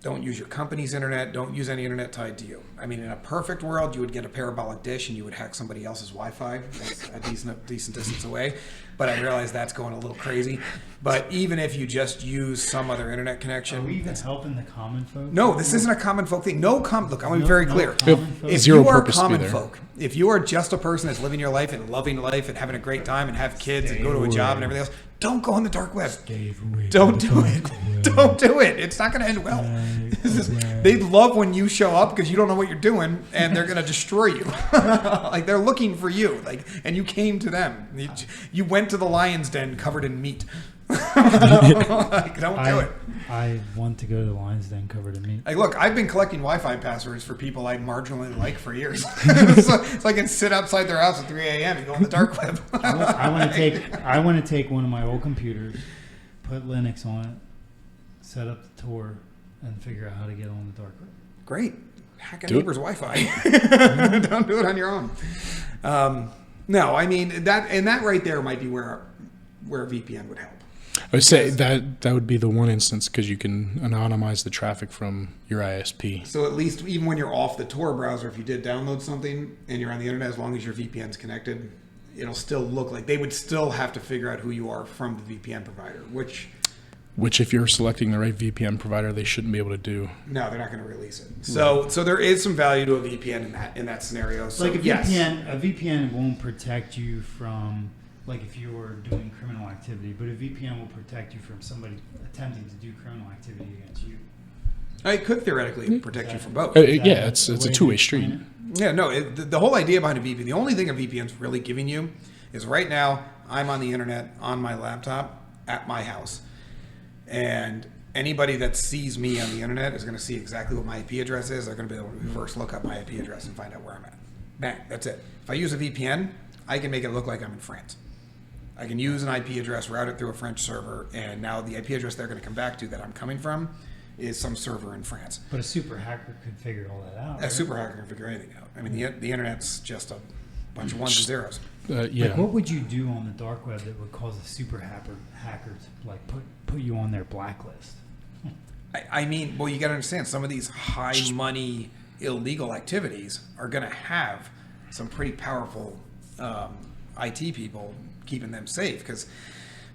Don't use your company's internet. Don't use any internet tied to you. I mean, in a perfect world, you would get a parabolic dish and you would hack somebody else's Wi-Fi. That's a decent distance away. But I realize that's going a little crazy. But even if you just use some other internet connection, Are we even helping the common folk? no, this isn't a common folk thing. Look, I'm going to be very clear. common folk? If Zero you are purpose to be common there. folk, if you are just a person that's living your life and loving life and having a great time and have kids and go to a job and everything else, don't go on the dark web. Don't do it. Don't do it. It's not going to end well. They love when you show up because you don't know what you're doing, and they're going to destroy you. Like they're looking for you, and you came to them. You went to the lion's den covered in meat. Like, don't do it. I want to go to the lion's den covered in meat. Like, look, I've been collecting Wi-Fi passwords for people I marginally like for years, so I can sit outside their house at 3 a.m. and go on the dark web. I want to take one of my old computers, put Linux on it, set up the Tor, and figure out how to get on the dark web. Great. Hack a Do it. neighbor's Wi-Fi. Don't do it on your own. No, I mean, that right there might be where VPN would help. I would say that would be the one instance because you can anonymize the traffic from your ISP. So at least even when you're off the Tor browser, if you did download something and you're on the internet, as long as your VPN's connected, it'll still look like they would still have to figure out who you are from the VPN provider, which Which, if you're selecting the right VPN provider, they shouldn't be able to do. no, they're not going to release it. So there is some value to a VPN in that scenario. So Like a yes. VPN won't protect you from, like if you were doing criminal activity, but a VPN will protect you from somebody attempting to do criminal activity against you. It could theoretically protect you from both. Yeah, it's a way to two-way explain street. it? Yeah, no, the whole idea behind a VPN, the only thing a VPN's really giving you is right now I'm on the internet on my laptop at my house. And anybody that sees me on the internet is going to see exactly what my IP address is. They're going to be able to reverse look up my IP address and find out where I'm at. Bang, that's it. If I use a VPN, I can make it look like I'm in France. I can use an IP address, route it through a French server, and now the IP address they're going to come back to that I'm coming from is some server in France. But a super hacker could figure all that out. A right? super hacker can figure anything out. I mean, the internet's just a bunch of ones and zeros. Yeah. Like, what would you do on the dark web that would cause a super hacker to like put you on their blacklist? I mean, well, you got to understand, some of these high money illegal activities are going to have some pretty powerful IT people keeping them safe. Because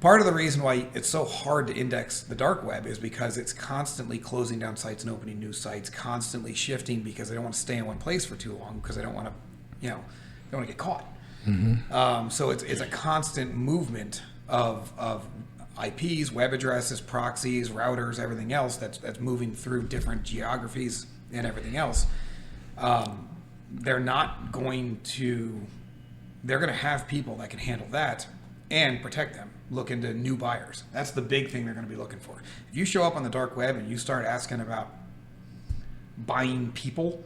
part of the reason why it's so hard to index the dark web is because it's constantly closing down sites and opening new sites, constantly shifting because they don't want to stay in one place for too long because they don't want to, they don't want to get caught. Mm-hmm. So it's a constant movement of IPs, web addresses, proxies, routers, everything else that's moving through different geographies and everything else. They're going to have people that can handle that and protect them, look into new buyers. That's the big thing they're going to be looking for. If you show up on the dark web and you start asking about buying people,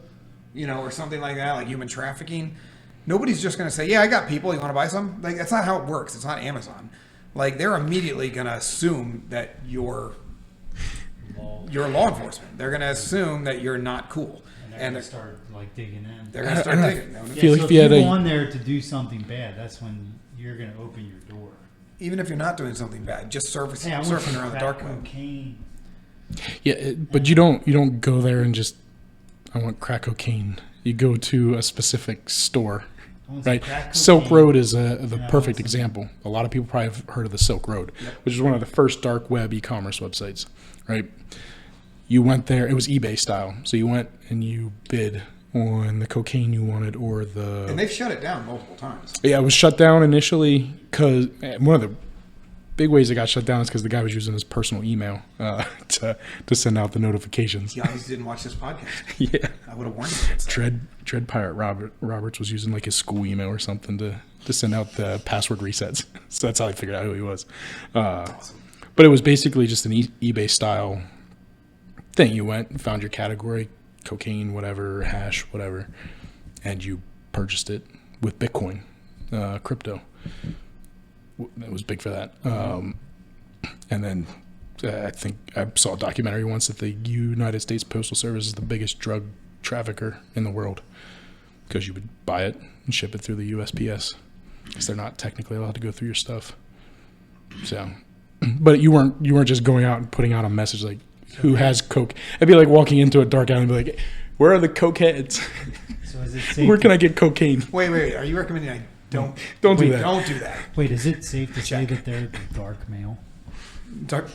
or something like that, like human trafficking, nobody's just going to say, yeah, I got people, you want to buy some? Like, that's not how it works. It's not Amazon. Like, they're immediately going to assume that you're law enforcement. They're going to assume that you're not cool. And they're going to start like digging in. They're going to start digging. Yeah, feel so like if if you had you a- go on there to do something bad, that's when you're going to open your door. Even if you're not doing something bad, just Hey, I want surfing some around the crack dark web. cocaine. Yeah, but you don't go there and just, I want crack cocaine. You go to a specific store, I want some right? crack Silk cocaine. Road is the Yeah, I want perfect some- example. A lot of people probably have heard of the Silk Road, which is one of the first dark web e-commerce websites, right? You went there, it was eBay style. So you went and you bid on the cocaine you wanted or the... And they've shut it down multiple times. Yeah, it was shut down initially because one of the big ways it got shut down is because the guy was using his personal email to send out the notifications. He obviously didn't watch this podcast. Yeah. I would have warned him against that. Dread Pirate Roberts was using like his school email or something to send out the password resets. So that's how I figured out who he was. Awesome. But it was basically just an eBay style thing. You went and found your category, cocaine, whatever, hash, whatever. and you purchased it with Bitcoin, crypto. It was big for that. And then I think I saw a documentary once that the United States Postal Service is the biggest drug trafficker in the world because you would buy it and ship it through the USPS because they're not technically allowed to go through your stuff. So, but you weren't just going out and putting out a message like, who has coke? It'd be like walking into a dark alley and be like, where are the coke heads? So is it safe? Where can I get cocaine? Wait. Are you recommending I don't do wait, that. Don't do that. Wait, is it safe to say that they're the dark mail? Dark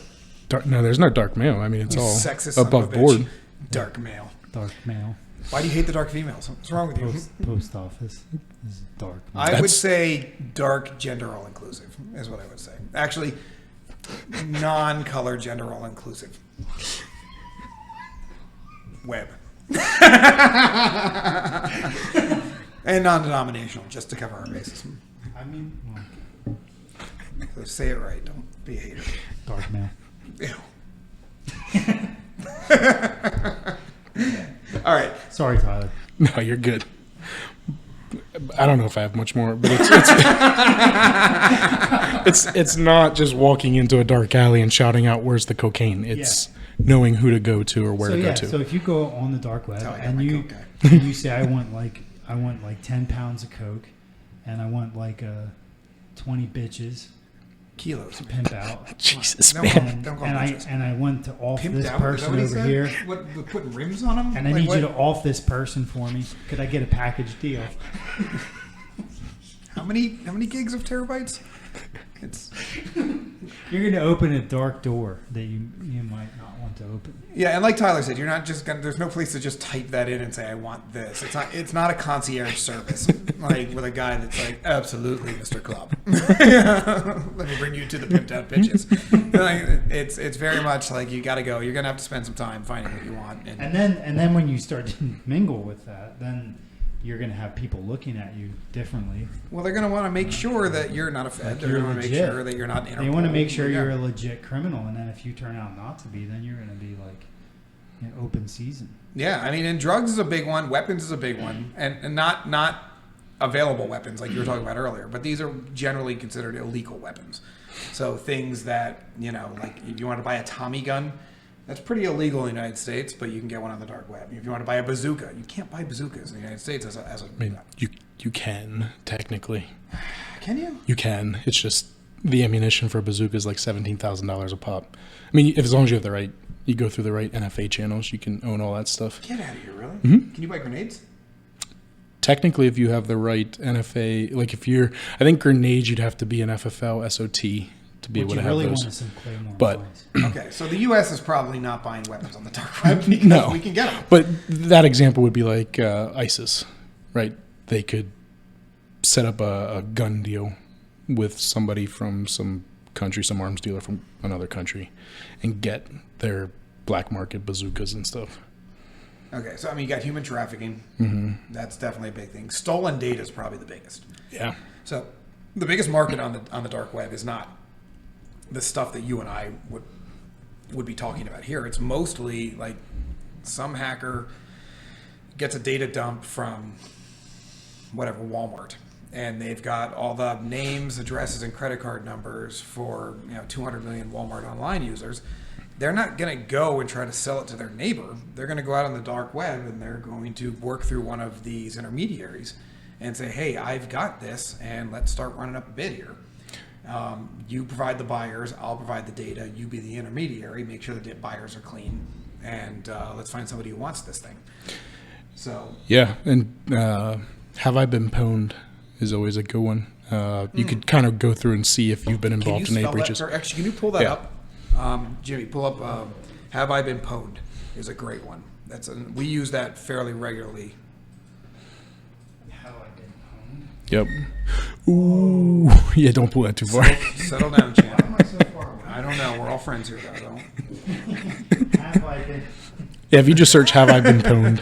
No, there's no dark mail. I mean, it's you all sexist son of above a bitch. board. Dark male. Dark mail. Why do you hate the dark females? What's wrong with you? Post office is dark mail. I would say dark gender all inclusive is what I would say. Actually, non-color gender all inclusive. Web. And non-denominational, just to cover our bases. I mean, So say it right. Don't be a hater. dark mail. Ew. All right. Sorry, Tyler. No, you're good. I don't know if I have much more, but it's not just walking into a dark alley and shouting out, "Where's the cocaine?" It's knowing who to go to or where to go to. So if you go on the dark web That's how I got and my you coke guy. and you say I want like 10 pounds of coke, and I want like 20 bitches Kilos. to pimp out. Jesus, Don't man. call them- don't call them bitches. And I want to off Pimped this out? Is that person what he over said? here, What, with putting rims on them? and I need you to off this person for me. Could I get a package deal? How many gigs of terabytes? It's You're going to open a dark door that you might not want to open. yeah, and like Tyler said, you're not just gonna. There's no place to just type that in and say I want this. It's not a concierge service like with a guy that's like absolutely Mr. Club. Let me bring you to the pimped out bitches. Like, it's very much like you got to go. You're gonna have to spend some time finding what you want. And then when you start to mingle with that, then you're going to have people looking at you differently. Well, they're going to want to make sure that you're not a Fed. Like They're you're going to make legit. sure that you're not Interpol. They want to make sure Yeah. you're a legit criminal, and then if you turn out not to be, then you're going to be like open season. Yeah, I mean, and drugs is a big one. Weapons is a big one, and not available weapons like you were talking about earlier. But these are generally considered illegal weapons. So things that like if you want to buy a Tommy gun, that's pretty illegal in the United States, but you can get one on the dark web. If you want to buy a bazooka, you can't buy bazookas in the United States as a I mean, you can technically. Can you? You can. It's just the ammunition for a bazooka is like $17,000 a pop. I mean, as long as you have the right, you go through the right NFA channels, you can own all that stuff. Get out of here, really? Mhm. Can you buy grenades? Technically, if you have the right NFA, like I think grenades, you'd have to be an FFL SOT to be able What to you have really those. want is some Claymore But- points. Okay, so the U.S. is probably not buying weapons on the dark web because No. we can get them. But that example would be like ISIS, right? They could set up a gun deal with somebody from some country, some arms dealer from another country, and get their black market bazookas and stuff. Okay, so I mean, you got human trafficking. Mm-hmm. That's definitely a big thing. Stolen data is probably the biggest. Yeah. So the biggest market on the dark web is not the stuff that you and I would be talking about here. It's mostly like some hacker gets a data dump from whatever Walmart, and they've got all the names, addresses, and credit card numbers for 200 million Walmart online users. They're not going to go and try to sell it to their neighbor. They're going to go out on the dark web and they're going to work through one of these intermediaries and say, hey, I've got this, and let's start running up a bid here. You provide the buyers, I'll provide the data, you be the intermediary, make sure the buyers are clean, and let's find somebody who wants this thing. So Yeah, and have I been pwned is always a good one. You could kind of go through and see if you've been can you involved in any spell that? breaches. Or actually, can you pull that Yeah. up? Jimmy, pull up Have I Been Pwned is a great one. We use that fairly regularly. How I get home. Yep. Ooh. Yeah, don't pull that too far. Settle down, champ. Why am I so far away? I don't know. We're all friends here, though. Have I been? Yeah, if you just search "Have I been pwned,"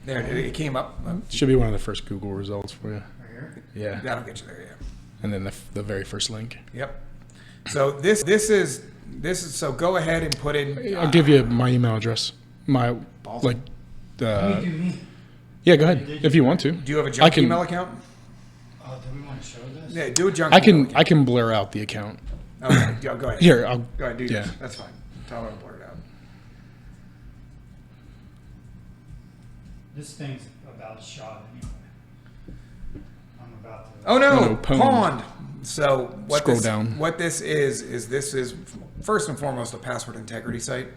There, it came up. should be one of the first Google results for you. Right here? Yeah, That'll get you there, yeah. and then the very first link. Yep. So this is so go ahead and put in. I'll give you my email address. My Balls. like Let me do me. Yeah, go ahead if you want to. Do you have a junk can- email account? Oh, do we want to show this? Yeah, do a junk I email can I can blur out the account. Okay, yeah, go ahead. Here, I'll Go ahead, do yeah. yours. That's fine. Tell her to blur it out. This thing's about shot anyway. I'm about to. Oh no, Oh, no, pwned. pawned. So what Scroll this, down. What this is this is first and foremost a password integrity site,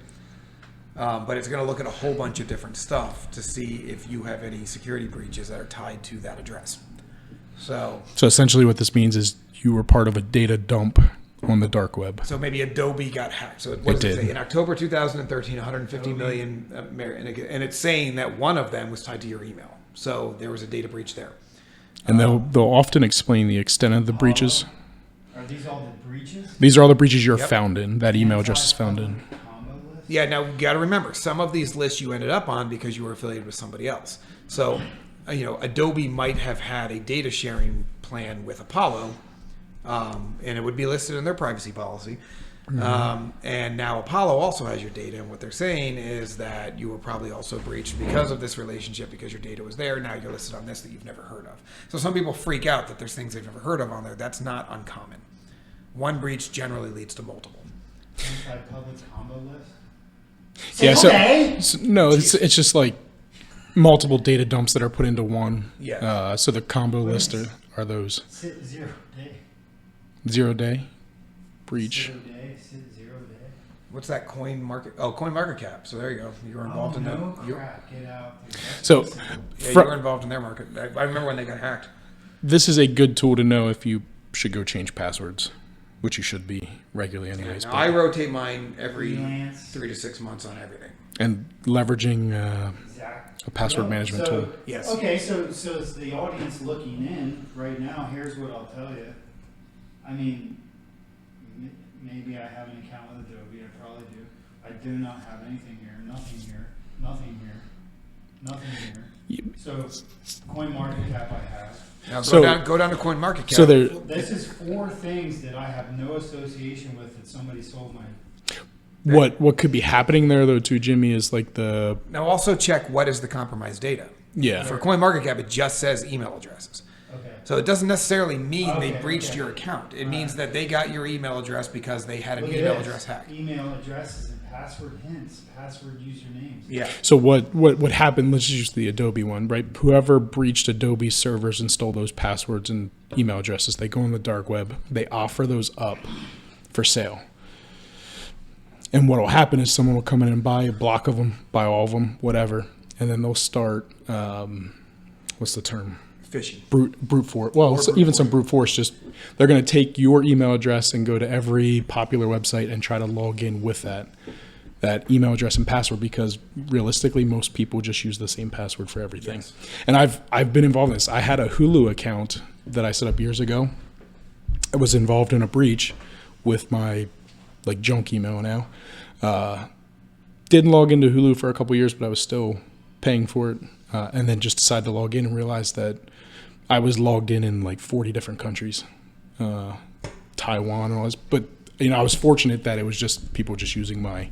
but it's going to look at a whole bunch of different stuff to see if you have any security breaches that are tied to that address. So essentially what this means is you were part of a data dump on the dark web. So maybe Adobe got hacked. So what It does it did. say? In October 2013, 150 million, and it's saying that one of them was tied to your email. So there was a data breach there. And they'll often explain the extent of the breaches. Are these all the breaches? These are all the breaches you're Yep. found in. That email address is found in. Combo list? Yeah, now you got to remember, some of these lists you ended up on because you were affiliated with somebody else. So, Adobe might have had a data sharing plan with Apollo, and it would be listed in their privacy policy. And now Apollo also has your data, and what they're saying is that you were probably also breached because of this relationship, because your data was there. Now you're listed on this that you've never heard of. So some people freak out that there's things they've never heard of on there. That's not uncommon. One breach generally leads to multiple. Anti-public combo list? Yeah, Okay. no, it's just like multiple data dumps that are put into one. Yeah. So the combo list are those Sit 0 day. 0 day breach. 0 day. Sit 0 day. What's that coin market? Oh, coin market cap. So there you go. You were involved Oh, in no that. You, crap. Get out. Dude. That's So listen. yeah, fr- you were involved in their market. I remember when they got hacked. this is a good tool to know if you should go change passwords, which you should be regularly anyways. Now, but- I rotate mine every Freelance. 3 to 6 months on everything. and leveraging Exact- a password Yep. management So- tool. Yes. Okay, so as the audience looking in right now, here's what I'll tell you. I mean, maybe I have an account with Adobe. I probably do. I do not have anything here. Nothing here. Nothing here. Nothing here. So, CoinMarketCap I have. Now So- go down to coin market cap. So there, This is 4 things that I have no association with that somebody sold my. what could be happening there though too, Jimmy, is like the Now also check what is the compromised data. yeah. For CoinMarketCap, it just says email addresses. Okay. So it doesn't necessarily mean they Okay, breached okay. your account. It means that they got your email address because they had an Look at email this. address hack. Email addresses and password hints, password usernames. Yeah. So what happened? Let's use the Adobe one, right? Whoever breached Adobe servers and stole those passwords and email addresses, they go on the dark web. They offer those up for sale. And what will happen is someone will come in and buy a block of them, buy all of them, whatever, and then they'll start. What's the term? Phishing. Brute force. Well, Or brute even force. some brute force. Just they're going to take your email address and go to every popular website and try to log in with that email address and password, because realistically most people just use the same password for everything. Yes. And I've been involved in this. I had a Hulu account that I set up years ago. I was involved in a breach with my like junk email now. Didn't log into Hulu for a couple years, but I was still paying for it. And then just decided to log in and realized that I was logged in like 40 different countries, Taiwan and all this. But I was fortunate that it was just people just using my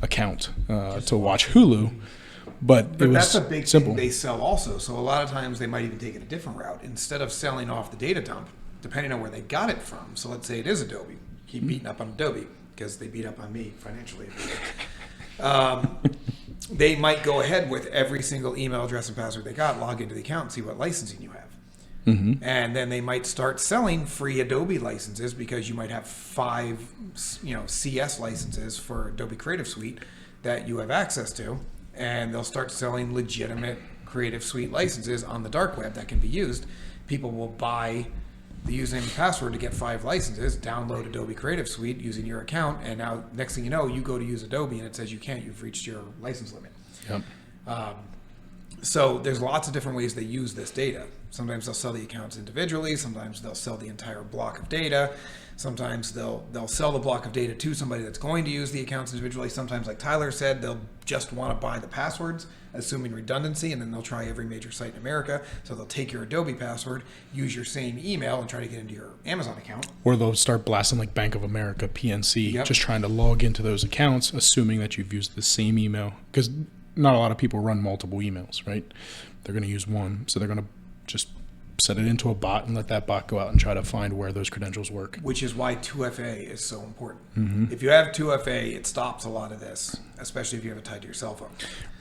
account to watch Hulu. But it But was that's a big simple. thing they sell also. So a lot of times they might even take it a different route. Instead of selling off the data dump, depending on where they got it from. So let's say it is Adobe. Keep beating up on Adobe because they beat up on me financially. They might go ahead with every single email address and password they got, log into the account and see what licensing you have. And then they might start selling free Adobe licenses because you might have 5, CS licenses for Adobe Creative Suite that you have access to, and they'll start selling legitimate Creative Suite licenses on the dark web that can be used. People will buy the username and password to get 5 licenses, download Adobe Creative Suite using your account, and now next thing you know, you go to use Adobe and it says you can't, you've reached your license limit. Yep. So there's lots of different ways they use this data. Sometimes they'll sell the accounts individually. Sometimes they'll sell the entire block of data. Sometimes they'll sell the block of data to somebody that's going to use the accounts individually. Sometimes, like Tyler said, they'll just want to buy the passwords, assuming redundancy, and then they'll try every major site in America. So they'll take your Adobe password, use your same email, and try to get into your Amazon account. Or they'll start blasting like Bank of America, PNC, Yep. just trying to log into those accounts, assuming that you've used the same email. Because not a lot of people run multiple emails, right? They're going to use one. So they're going to just set it into a bot and let that bot go out and try to find where those credentials work. Which is why 2FA is so important. If you have 2FA, it stops a lot of this, especially if you have it tied to your cell phone.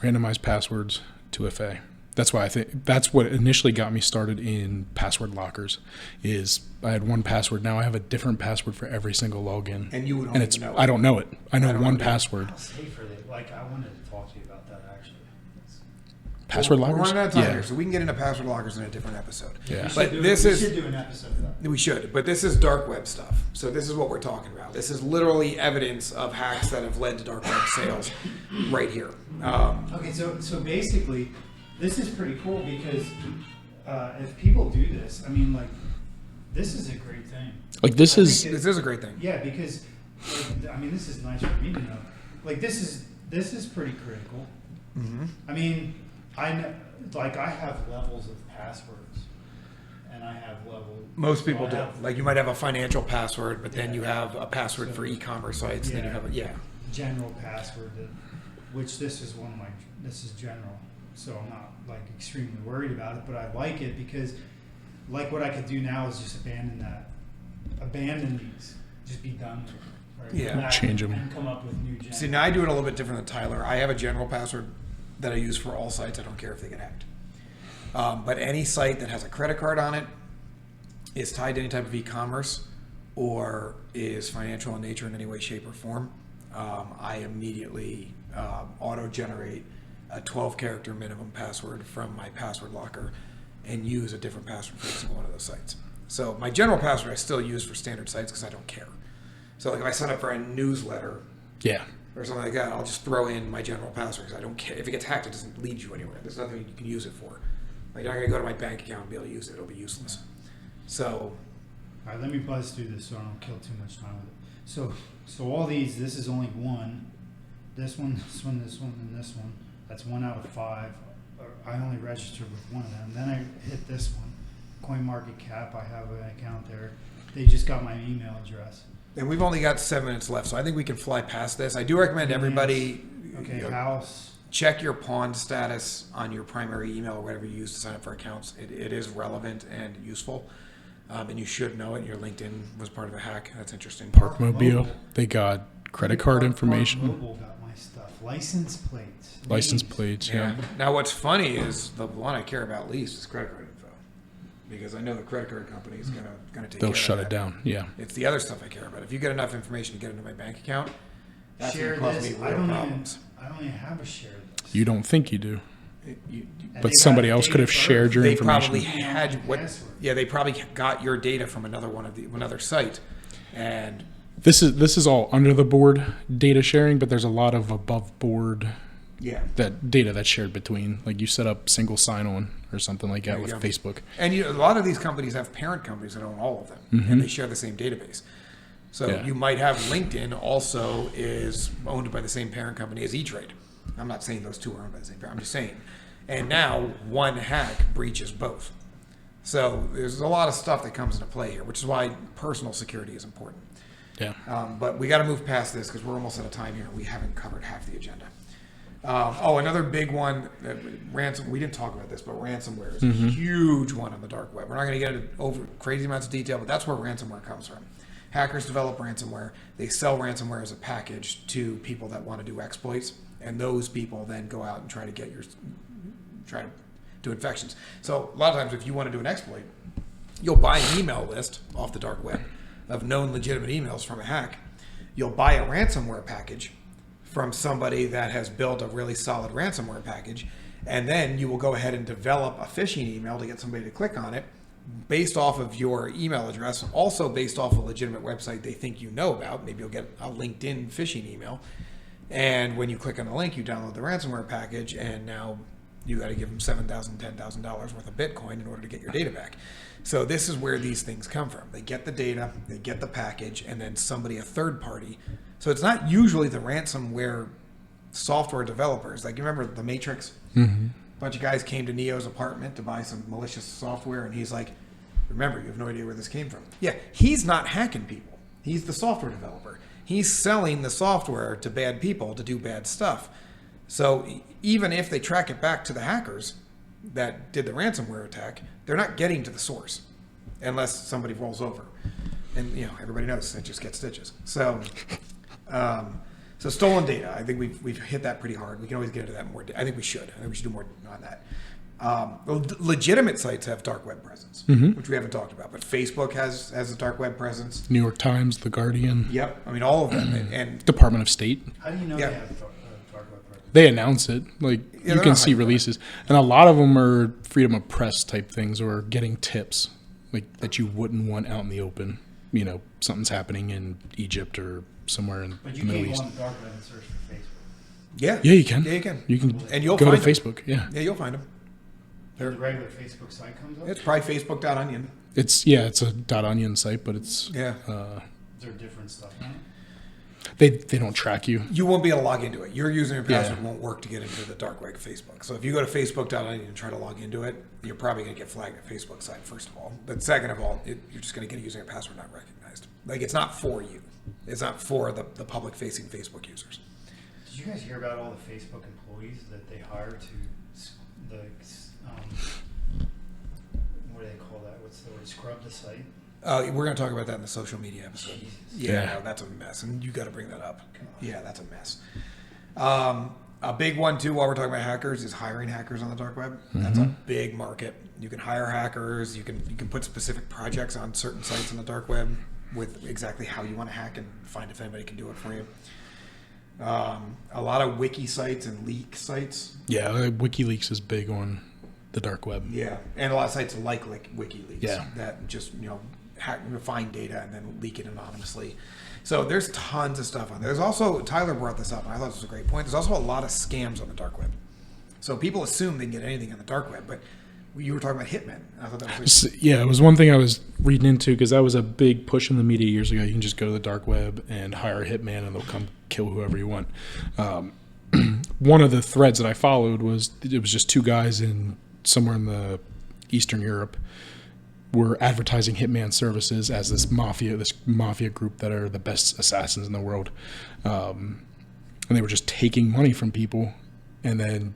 Randomized passwords, 2FA. That's why I think that's what initially got me started in password lockers. Is I had one password. Now I have a different password for every single login. And you don't and it's even know it. I don't know it. I know don't one know. password. How safe are they? Like, I wanted to talk to you about that actually. Password We're lockers. running out of time Yeah. here, so we can get into password lockers in a different episode. Yeah. But we this is should do an episode of that. we should. But this is dark web stuff. So this is what we're talking about. This is literally evidence of hacks that have led to dark web sales, right here. Okay, so basically, this is pretty cool because if people do this, I mean, like, this is a great thing. Like this I is think This is a great thing. Yeah, because like, I mean, this is nice for me to know. Like, this is pretty critical. I mean, I know, like, I have levels of passwords, and I have Most people I do. have Like you might have a financial password, but then Yeah. you have a password for e-commerce sites. And then you Yeah. have general password, which this is one of my. This is general, so I'm not like extremely worried about it. But I like it because, like, what I could do now is just abandon these, just be done with it. Right? Yeah. Go back Change 'em. and come up with new. Gen. See, now I do it a little bit different than Tyler. I have a general password that I use for all sites. I don't care if they get hacked. But any site that has a credit card on it, is tied to any type of e-commerce, or is financial in nature in any way, shape, or form, I immediately auto-generate a 12-character minimum password from my password locker and use a different password for every single one of those sites. So my general password I still use for standard sites because I don't care. So like if I sign up for a newsletter yeah. or something like that, I'll just throw in my general password because I don't care. If it gets hacked, it doesn't lead you anywhere. There's nothing you can use it for. Like, you're not going to go to my bank account and be able to use it. It'll be useless. So, All right, let me buzz through this so I don't kill too much time with it. So all these, this is only one. This one, this one, this one, and this one. That's 1 out of 5. I only registered with one of them. Then I hit this one, CoinMarketCap. I have an account there. They just got my email address. and we've only got 7 minutes left, so I think we can fly past this. I do recommend everybody Okay, you know, house. check your pawn status on your primary email or whatever you use to sign up for accounts. It is relevant and useful, and you should know it. Your LinkedIn was part of a hack. That's interesting. Parkmobile. They got credit card information, Mobile got my stuff. License plates. license names. plates. Yeah. Yeah. Now, what's funny is the one I care about least is credit card info, because I know the credit card company is gonna take. They'll care shut of it that. down. Yeah. It's the other stuff I care about. If you get enough information to get into my bank account, that's Share gonna cause this. me I real don't problems. even. I don't even have a share list. You don't think you do, You- And but they somebody got else could have date of shared birth. your they information. probably had what? Password. Yeah, they probably got your data from another site, and This is all under the board data sharing, but there's a lot of above board yeah. that data that's shared between, like you set up single sign-on or something like that There with you go. Facebook. And a lot of these companies have parent companies that own all of them, and they share the same database. So Yeah. you might have LinkedIn also is owned by the same parent company as E-Trade. I'm not saying those two are owned by the same parent. I'm just saying. And now one hack breaches both. So there's a lot of stuff that comes into play here, which is why personal security is important. Yeah. But we got to move past this because we're almost out of time here. We haven't covered half the agenda. Another big one, ransom. We didn't talk about this, but ransomware is a huge one on the dark web. We're not going to get into over crazy amounts of detail, but that's where ransomware comes from. Hackers develop ransomware. They sell ransomware as a package to people that want to do exploits, and those people then go out and try to do infections. So a lot of times, if you want to do an exploit, you'll buy an email list off the dark web of known legitimate emails from a hack. You'll buy a ransomware package from somebody that has built a really solid ransomware package, and then you will go ahead and develop a phishing email to get somebody to click on it based off of your email address, also based off a legitimate website they think you know about. Maybe you'll get a LinkedIn phishing email, and when you click on the link, you download the ransomware package, and now you got to give them $7,000, $10,000 worth of Bitcoin in order to get your data back. So this is where these things come from. They get the data, they get the package, and then somebody, a third party. So it's not usually the ransomware software developers. Like, you remember The Matrix? Mm-hmm. A bunch of guys came to Neo's apartment to buy some malicious software, and he's like, remember, you have no idea where this came from. Yeah, he's not hacking people. He's the software developer. He's selling the software to bad people to do bad stuff. So even if they track it back to the hackers, that did the ransomware attack, they're not getting to the source unless somebody rolls over. And, everybody knows snitches get stitches. So, so stolen data, I think we've hit that pretty hard. We can always get into that more. I think we should do more on that. Legitimate sites have dark web presence, which we haven't talked about. But Facebook has a dark web presence. New York Times, The Guardian. Yep. I mean, all of them. And Department of State. How do you know Yeah. they have dark web presence? They announce it. Like, Yeah, you they're can not see hiding releases. And a lot of them are freedom of press type things or getting tips like that you wouldn't want out in the open. Something's happening in Egypt or somewhere in But the you Middle can't go East. on the dark web and search for Facebook. yeah. Yeah, you can. Yeah, you can. You can And you'll go to find them. Facebook. Yeah. Yeah, you'll find them. The regular Facebook site comes up? It's probably Facebook.onion. It's a .onion site, but it's Yeah. Is there different stuff on it? they don't track you. You won't be able to log into it. Your username and password Yeah. won't work to get into the dark web of Facebook. So if you go to Facebook.onion and try to log into it, you're probably going to get flagged at Facebook site, first of all. But second of all, you're just going to get a username and password not recognized. Like, it's not for you. It's not for the public-facing Facebook users. Did you guys hear about all the Facebook employees that they hire to what do they call that? What's the word? Scrub the site? We're going to talk about that in the social media episode. Jesus. Yeah, Yeah. no, that's a mess, and you got to bring that up. Yeah, that's a mess. A big one too, while we're talking about hackers, is hiring hackers on the dark web. That's a big market. You can hire hackers. You can put specific projects on certain sites on the dark web with exactly how you want to hack and find if anybody can do it for you. A lot of wiki sites and leak sites. Yeah, WikiLeaks is big on the dark web. Yeah, and a lot of sites like WikiLeaks Yeah. that just find data and then leak it anonymously. So there's tons of stuff on there. There's also, Tyler brought this up, and I thought this was a great point. There's also a lot of scams on the dark web. So people assume they can get anything on the dark web, but you were talking about hitmen. I thought that was Yeah, it was one thing I was reading into because that was a big push in the media years ago. You can just go to the dark web and hire a hitman, and they'll come kill whoever you want. One of the threads that I followed was just two guys somewhere in the Eastern Europe were advertising hitman services as this mafia group that are the best assassins in the world, and they were just taking money from people, and then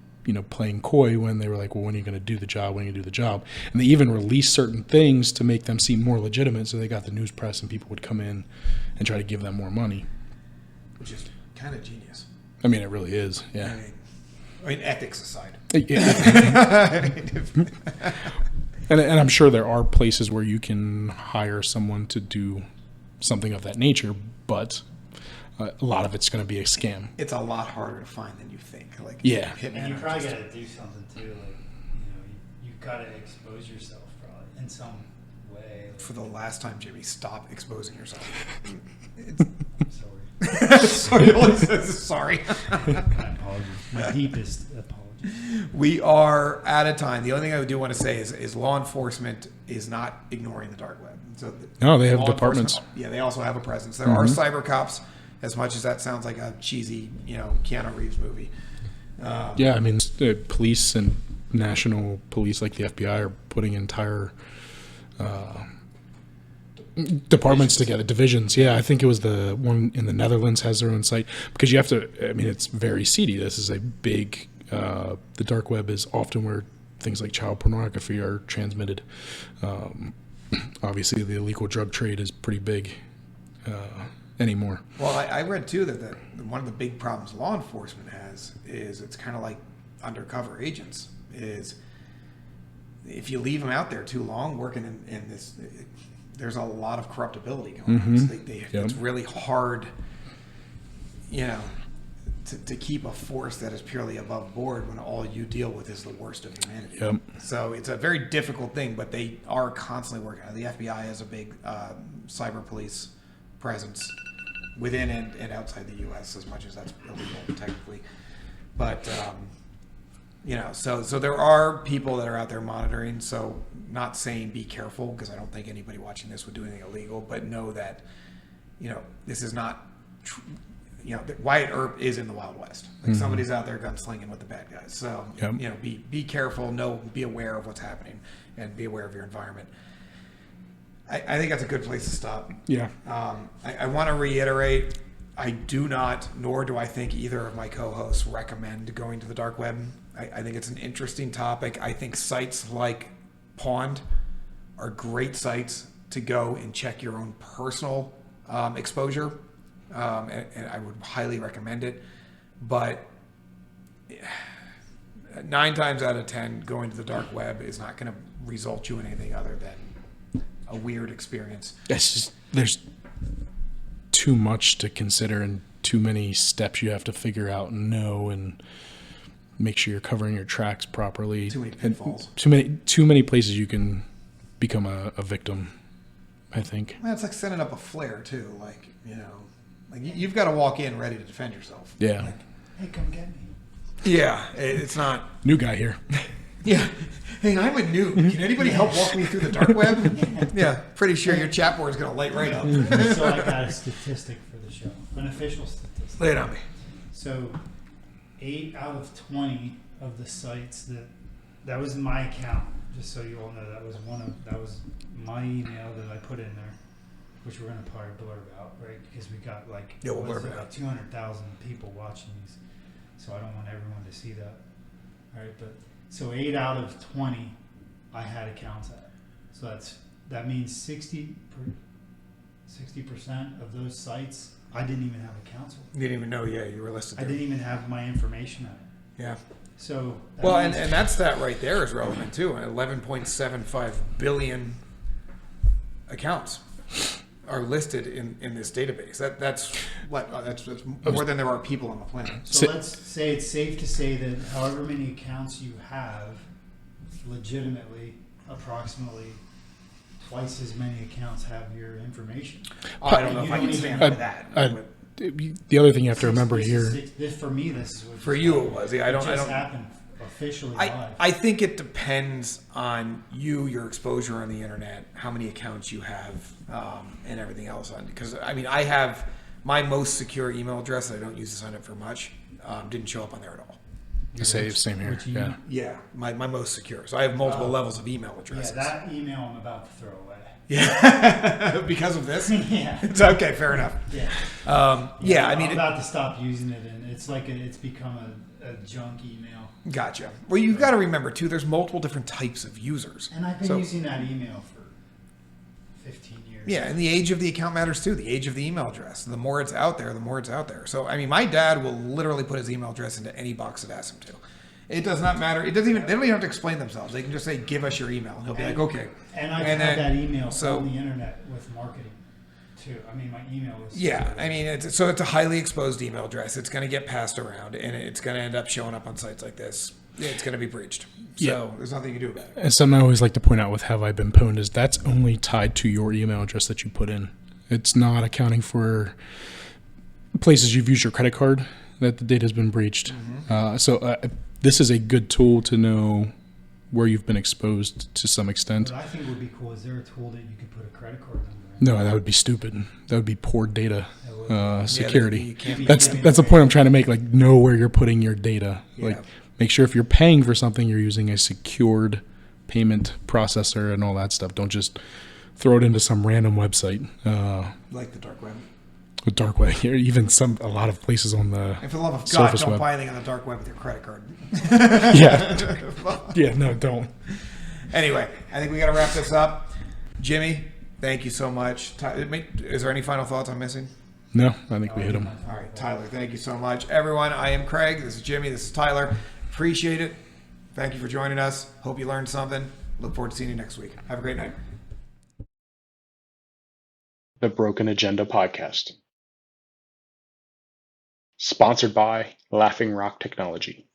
playing coy when they were like, well, when are you going to do the job? When are you going to do the job? And they even released certain things to make them seem more legitimate, so they got the news press and people would come in and try to give them more money. which is kind of genius. I mean, it really is. Yeah. I mean, ethics aside. And I'm sure there are places where you can hire someone to do something of that nature, but a lot of it's going to be a scam. It's a lot harder to find than you think. Like, Yeah. hitmen And you are probably just- got to do something too. Like, you've got to expose yourself probably in some way. Like, For the last time, Jimmy, stop exposing yourself. I'm sorry. Sorry, he always says sorry. My apologies. My deepest apologies. We are out of time. The only thing I do want to say is law enforcement is not ignoring the dark web. So No, they have law departments. enforcement- Yeah, they also have a presence. There are cyber cops, as much as that sounds like a cheesy, Keanu Reeves movie. Yeah, I mean, police and national police like the FBI are putting entire departments together, divisions. Yeah, I think it was the one in the Netherlands has their own site because you have to. I mean, it's very seedy. This is a big. The dark web is often where things like child pornography are transmitted. Obviously, the illegal drug trade is pretty big anymore. Well, I read too that one of the big problems law enforcement has is it's kind of like undercover agents. Is if you leave them out there too long working in this, there's a lot of corruptibility going on. So it's really hard, to keep a force that is purely above board when all you deal with is the worst of humanity. Yep. So it's a very difficult thing, but they are constantly working. The FBI has a big cyber police presence within and outside the U.S. as much as that's illegal technically. But so there are people that are out there monitoring. So not saying be careful because I don't think anybody watching this would do anything illegal, but know that this is not. Wyatt Earp is in the Wild West. Like somebody's out there gunslinging with the bad guys. So be careful. Be aware of what's happening, and be aware of your environment. I think that's a good place to stop. Yeah. I want to reiterate, I do not, nor do I think either of my co-hosts recommend going to the dark web. I think it's an interesting topic. I think sites like Pond are great sites to go and check your own personal exposure, and I would highly recommend it. But 9 times out of 10, going to the dark web is not going to result you in anything other than a weird experience. It's just, there's too much to consider and too many steps you have to figure out and know and make sure you're covering your tracks properly. Too many pitfalls. Too many places you can become a victim, I think. Well, it's like setting up a flare too. Like, you know, like you've got to walk in ready to defend yourself. Yeah. Like, Hey, come get me. yeah, it's not. New guy here. Yeah. Hey, I'm a noob. Can anybody help walk me through the dark web? Yeah, pretty sure your chat board is going to light right up. So I got a statistic for the show, an official statistic. Lay it on me. So 8 out of 20 of the sites that was my account, just so you all know, that was my email that I put in there, which we're going to probably blurb out, right? Because we got like, Yeah, we'll what is blurb it, it like out. 200,000 people watching these. So I don't want everyone to see that. All right, but so 8 out of 20 I had accounts at. So that means 60% of those sites I didn't even have accounts with. You didn't even know, yeah, you were listed I there. didn't even have my information on it. Yeah. So that Well, means- and that's that right there is relevant too. 11.75 billion accounts are listed in this database. That's more than there are people on the planet. So let's say it's safe to say that however many accounts you have, legitimately, approximately twice as many accounts have your information. I don't know if I can stand by that. The other thing you have to remember here. For me, this is what For just you it happened. was. Yeah, I It don't. just happened officially live. I think it depends on you, your exposure on the internet, how many accounts you have, and everything else on. Because I mean, I have my most secure email address that I don't use to sign up for much. Didn't show up on there at all. Same here. which you- Yeah. Yeah, my most secure. So I have multiple levels of email Yeah, addresses. that email I'm about to throw away. Yeah, because of this. Yeah. It's okay. Fair enough. Yeah. Yeah, I I'm mean, about to stop using it, and it's like it's become a junk email. gotcha. Well, you've got to remember too. There's multiple different types of users. And I've been So- using that email for 15 years. Yeah, and the age of the account matters too. The age of the email address. The more it's out there, the more it's out there. So, I mean, my dad will literally put his email address into any box that asks him to. It does not matter. It doesn't even. They don't even have to explain themselves. They can just say, "Give us your email," and he'll be like, "Okay." And I've And had then- that email so- on the internet with marketing too. I mean, my email is. Yeah, I mean, it's a highly exposed email address. It's going to get passed around, and it's going to end up showing up on sites like this. It's going to be breached. So Yeah. there's nothing you can do about it. And something I always like to point out with Have I Been Pwned is that's only tied to your email address that you put in. It's not accounting for places you've used your credit card that the data has been breached. So this is a good tool to know where you've been exposed to some extent. What I think would be cool is there a tool that you could put a credit card number in? No, that would be stupid. That would be poor data That security. you can't be That's giving the away. point I'm trying to make. Like, know where you're putting your data. Yeah. Like, make sure if you're paying for something, you're using a secured payment processor and all that stuff. Don't just throw it into some random website. Like the dark web. With dark web, or even a lot of places on the And for the love of God, Surface don't web. buy anything on the dark web with your credit card. yeah, no, don't. Anyway, I think we got to wrap this up. Jimmy, thank you so much. Is there any final thoughts I'm missing? No, I think we hit them. All right, Tyler, thank you so much. Everyone, I am Craig. This is Jimmy. This is Tyler. Appreciate it. Thank you for joining us. Hope you learned something. Look forward to seeing you next week. Have a great night. The Broken Agenda Podcast. Sponsored by Laughing Rock Technology.